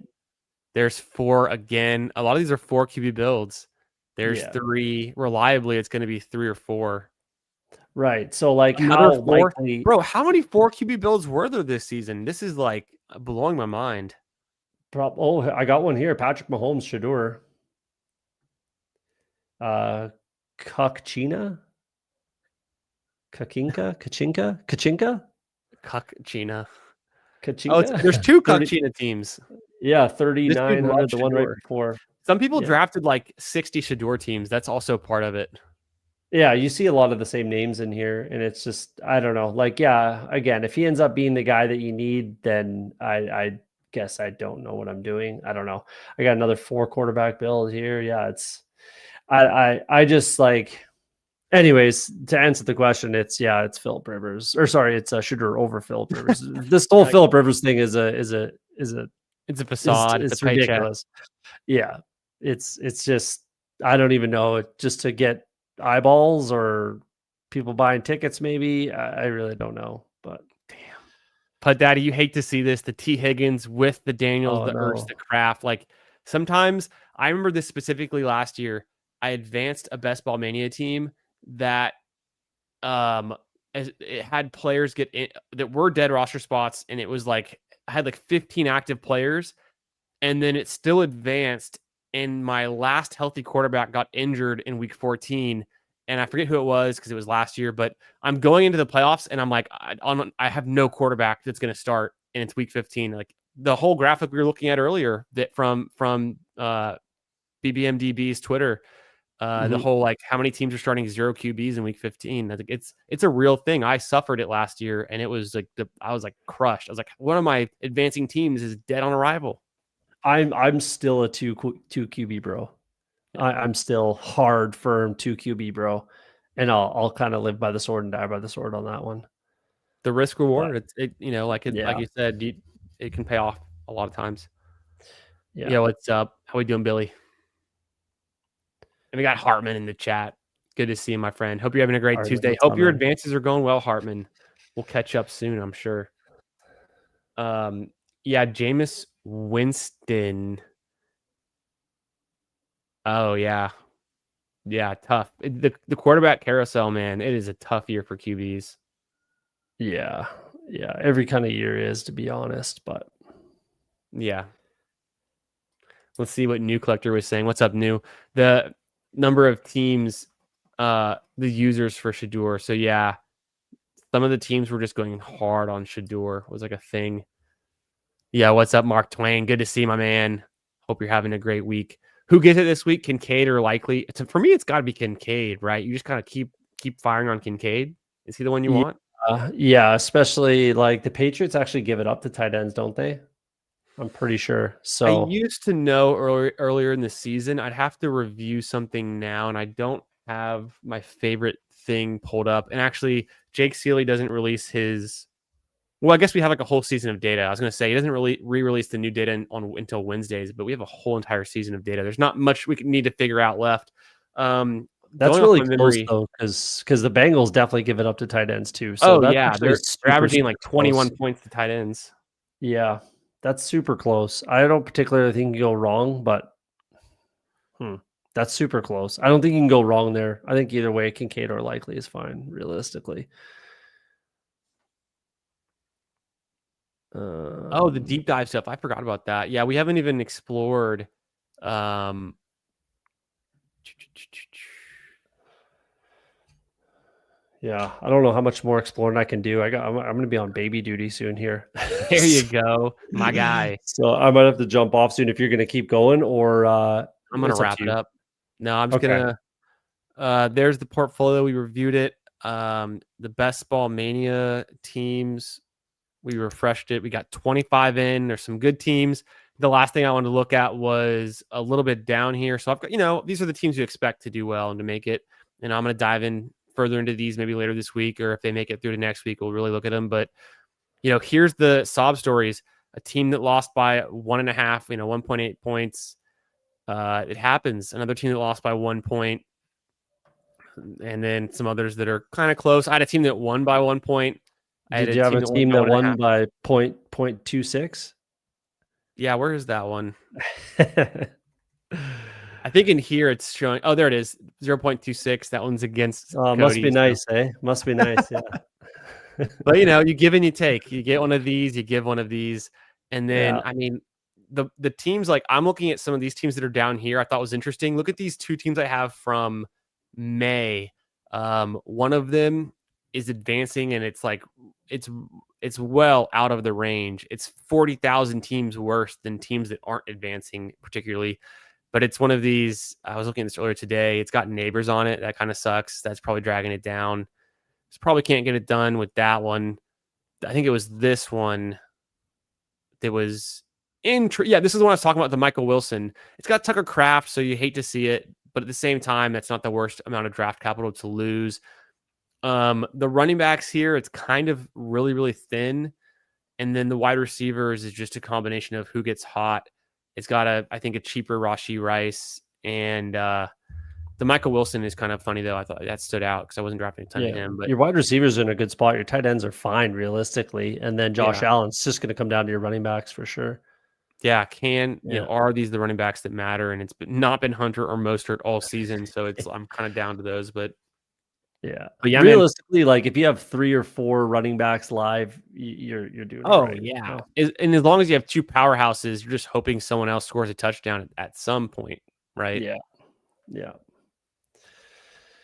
There's 4 again. A lot of these are 4 QB builds. There's yeah, 3. Reliably, it's going to be 3 or 4. right. So like Another how 4? likely? Bro, how many 4 QB builds were there this season? This is like blowing my mind. Oh, I got one here. Patrick Mahomes, Shadur, uh, Kukchina, Kachinka, Cuck Oh, there's Kachinka, 2 30. Cuck teams. Yeah, This dude loves 3,900. The one right Shador. before. Some people Yeah, drafted like 60 Shador teams. That's also part of it. yeah. You see a lot of the same names in here, and it's just I don't know. Like, yeah, again, if he ends up being the guy that you need, then I guess I don't know what I'm doing. I don't know. I got another 4 quarterback build here. Yeah, it's I just like. Anyways, to answer the question, it's Philip Rivers, or sorry, it's Shooter over Philip Rivers. This whole Like, Philip Rivers thing is it's a facade. It's a it's paycheck. ridiculous. Yeah, it's just I don't even know, just to get eyeballs or people buying tickets. Maybe I really don't know, but But Daddy, you hate to see this. The T. Higgins with the Daniels, oh the Ertz, no, the Kraft. Like sometimes I remember this specifically last year. I advanced a Best Ball Mania team that it had players get in, that were dead roster spots, and it was like I had like 15 active players, and then it still advanced. And my last healthy quarterback got injured in week 14, and I forget who it was because it was last year. But I'm going into the playoffs, and I'm like, I have no quarterback that's going to start, and it's week 15. Like the whole graphic we were looking at earlier that from BBMDB's Twitter, the hmm whole like how many teams are starting 0 QBs in week 15. I think it's a real thing. I suffered it last year, and it was like I was like crushed. I was like, one of my advancing teams is dead on arrival. I'm still a two QB bro. Yeah. I'm still hard firm 2 QB bro, and I'll kind of live by the sword and die by the sword on that one. The risk But reward, it like yeah, you said, it can pay off a lot of times. yeah. Yeah, what's up? How we doing, Billy? And we got Hartman in the chat. Good to see you, my friend. Hope you're having a great All right, Tuesday. what's Hope up, your man? advances are going well, Hartman. We'll catch up soon, I'm sure. Yeah, Jameis Winston. Oh yeah, yeah, tough. The quarterback carousel, man. It is a tough year for QBs. Yeah, yeah. Every kind of year is, to be honest, but Yeah. Let's see what New Collector was saying. What's up, New? The number of teams, the users for Shador. So yeah, some of the teams were just going hard on Shador. Was like a thing. Yeah, what's up, Mark Twain? Good to see you, my man. Hope you're having a great week. Who gets it this week? Kincaid or Likely? For me, it's got to be Kincaid, right? You just kind of keep firing on Kincaid. Is he the one you yeah, want? yeah. Especially like the Patriots actually give it up to tight ends, don't they? I'm pretty sure. I So used to know earlier in the season. I'd have to review something now, and I don't have my favorite thing pulled up. And actually, Jake Seeley doesn't release his. Well, I guess we have like a whole season of data. I was going to say he doesn't really re-release the new data until Wednesdays, but we have a whole entire season of data. There's not much we need to figure out left. that's Going off really my close memory. though, because the Bengals definitely give it up to tight ends too. So Oh that's yeah, actually they're super, averaging super like 21 close. points to tight ends. Yeah, that's super close. I don't particularly think you go wrong, but hmm, that's super close. I don't think you can go wrong there. I think either way, Kincaid or Likely is fine, realistically. Oh, the Um, deep dive stuff. I forgot about that. Yeah, we haven't even explored. Um, yeah, I don't know how much more exploring I can do. I'm going to be on baby duty soon here. There you go, my guy. So I might have to jump off soon if you're going to keep going, or I'm gonna it's up wrap to it you. up. No, I'm just Okay. gonna. There's the portfolio. We reviewed it. The best ball mania teams. We refreshed it. We got 25 in. There's some good teams. The last thing I wanted to look at was a little bit down here. So I've got, these are the teams you expect to do well and to make it. And I'm going to dive in further into these maybe later this week, or if they make it through to next week, we'll really look at them. But, here's the sob stories. A team that lost by 1.5, 1.8 points. It happens. Another team that lost by 1 point. And then some others that are kind of close. I had a team that won by 1 point. I had Did a you have team a that won team by that one and a won half. by point 26? Yeah, where is that one? I think in here it's showing. Oh, there it is, 0.26. That one's against Must be Cody. So, nice, eh? Must be nice, yeah. but you give and you take. You get one of these, you give one of these, and then Yeah. I mean, the teams, like I'm looking at some of these teams that are down here. I thought was interesting. Look at these two teams I have from May. One of them is advancing, and it's like it's well out of the range. It's 40,000 teams worse than teams that aren't advancing particularly. But it's one of these. I was looking at this earlier today. It's got neighbors on it. That kind of sucks. That's probably dragging it down. Just probably can't get it done with that one. I think it was this one that was in. Yeah, this is the one I was talking about. The Michael Wilson. It's got Tucker Kraft, so you hate to see it. but at the same time, that's not the worst amount of draft capital to lose. The running backs here, it's kind of really, really thin. And then the wide receivers is just a combination of who gets hot. It's got I think, a cheaper Rashee Rice. And the Michael Wilson is kind of funny, though. I thought that stood out because I wasn't drafting a ton of him. But your wide receivers are in a good spot. Your tight ends are fine, realistically. And then Josh Allen's just going to come down to your running backs for sure. Yeah, are these the running backs that matter? And it's not been Hunter or Mostert all season, so I'm kind of down to those. But yeah, yeah, realistically, like if you have 3 or 4 running backs live, you're doing. Oh, right. yeah, and as long as you have 2 powerhouses, you're just hoping someone else scores a touchdown at some point, right? Yeah.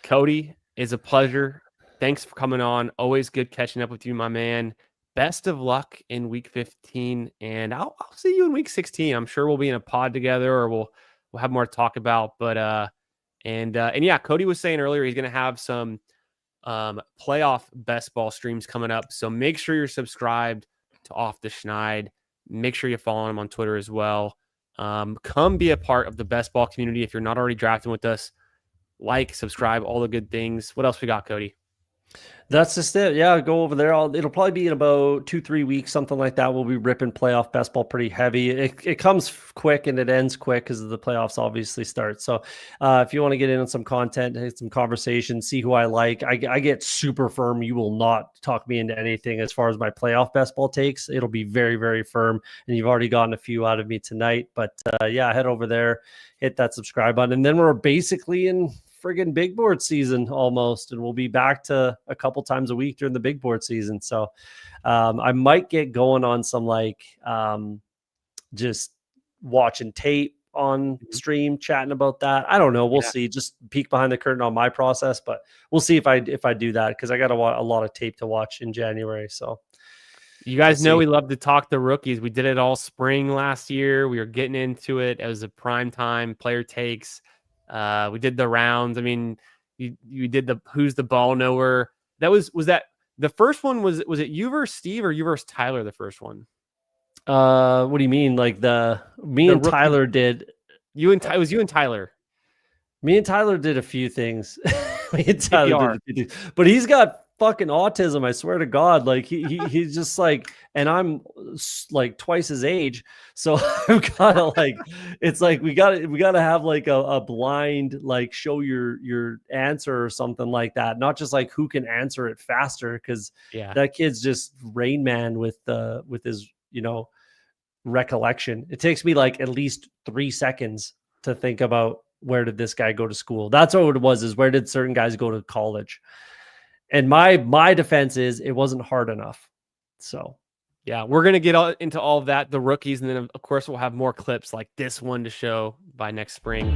Cody, is a pleasure. Thanks for coming on. Always good catching up with you, my man. Best of luck in week 15, and I'll see you in week 16. I'm sure we'll be in a pod together, or we'll have more to talk about. But and yeah, Cody was saying earlier he's going to have some playoff best ball streams coming up. So make sure you're subscribed to Off the Schneid. Make sure you follow him on Twitter as well. Come be a part of the best ball community if you're not already drafting with us. Like, subscribe, all the good things. What else we got, Cody? That's just it. Yeah, go over there. It'll probably be in about 2-3 weeks, something like that. We'll be ripping playoff best ball pretty heavy. It comes quick and it ends quick because the playoffs obviously start. So if you want to get in on some content, some conversation, see who I like, I get super firm. You will not talk me into anything as far as my playoff best ball takes. It'll be very, very firm. And you've already gotten a few out of me tonight. But yeah, head over there, hit that subscribe button. And then we're basically in friggin' big board season almost, and we'll be back to a couple times a week during the big board season. So I might get going on some just watching tape on stream, chatting about that. I don't know. We'll see. Just peek behind the curtain on my process, but we'll see if I do that, because I got a lot of tape to watch in January. So you guys know we love to talk the rookies. We did it all spring last year. We were getting into it. It was a prime time player takes. We did the rounds. I mean, you did the who's the ball knower. That was that the first one? Was it you versus Steve or you versus Tyler? The first one. What do you mean? Like me and Tyler did. It was you and Tyler. Me and Tyler did a few things. Me and Tyler did a few things. But he's got fucking autism, I swear to God. Like he's just like, and I'm like twice his age, so I've gotta like, it's like we gotta have like a blind, like, show your answer or something like that, not just like who can answer it faster, because that kid's just Rain Man with his recollection. It takes me like at least 3 seconds to think about, where did this guy go to school? That's what it was, is where did certain guys go to college? And my defense is it wasn't hard enough. So yeah, we're going to get into all of that, the rookies, and then of course we'll have more clips like this one to show by next spring.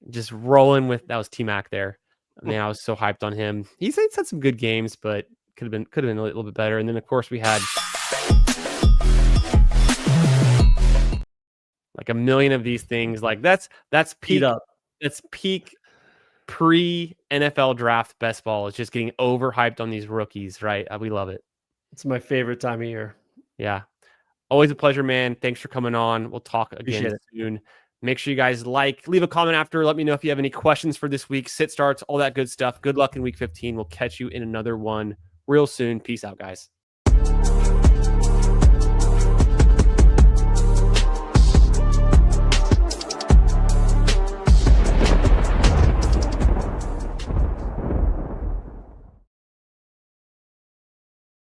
Just rolling with, that was T-Mac there. I mean, I was so hyped on him. He's had some good games, but could have been a little bit better. And then of course we had like a million of these things. Like that's peak. That's peak pre-NFL draft best ball. Is just getting overhyped on these rookies, right? We love it. It's my favorite time of year. Yeah. Always a pleasure, man. Thanks for coming on. We'll talk again soon. Make sure you guys leave a comment after. Let me know if you have any questions for this week. Sit starts, all that good stuff. Good luck in week 15. We'll catch you in another one real soon. Peace out, guys.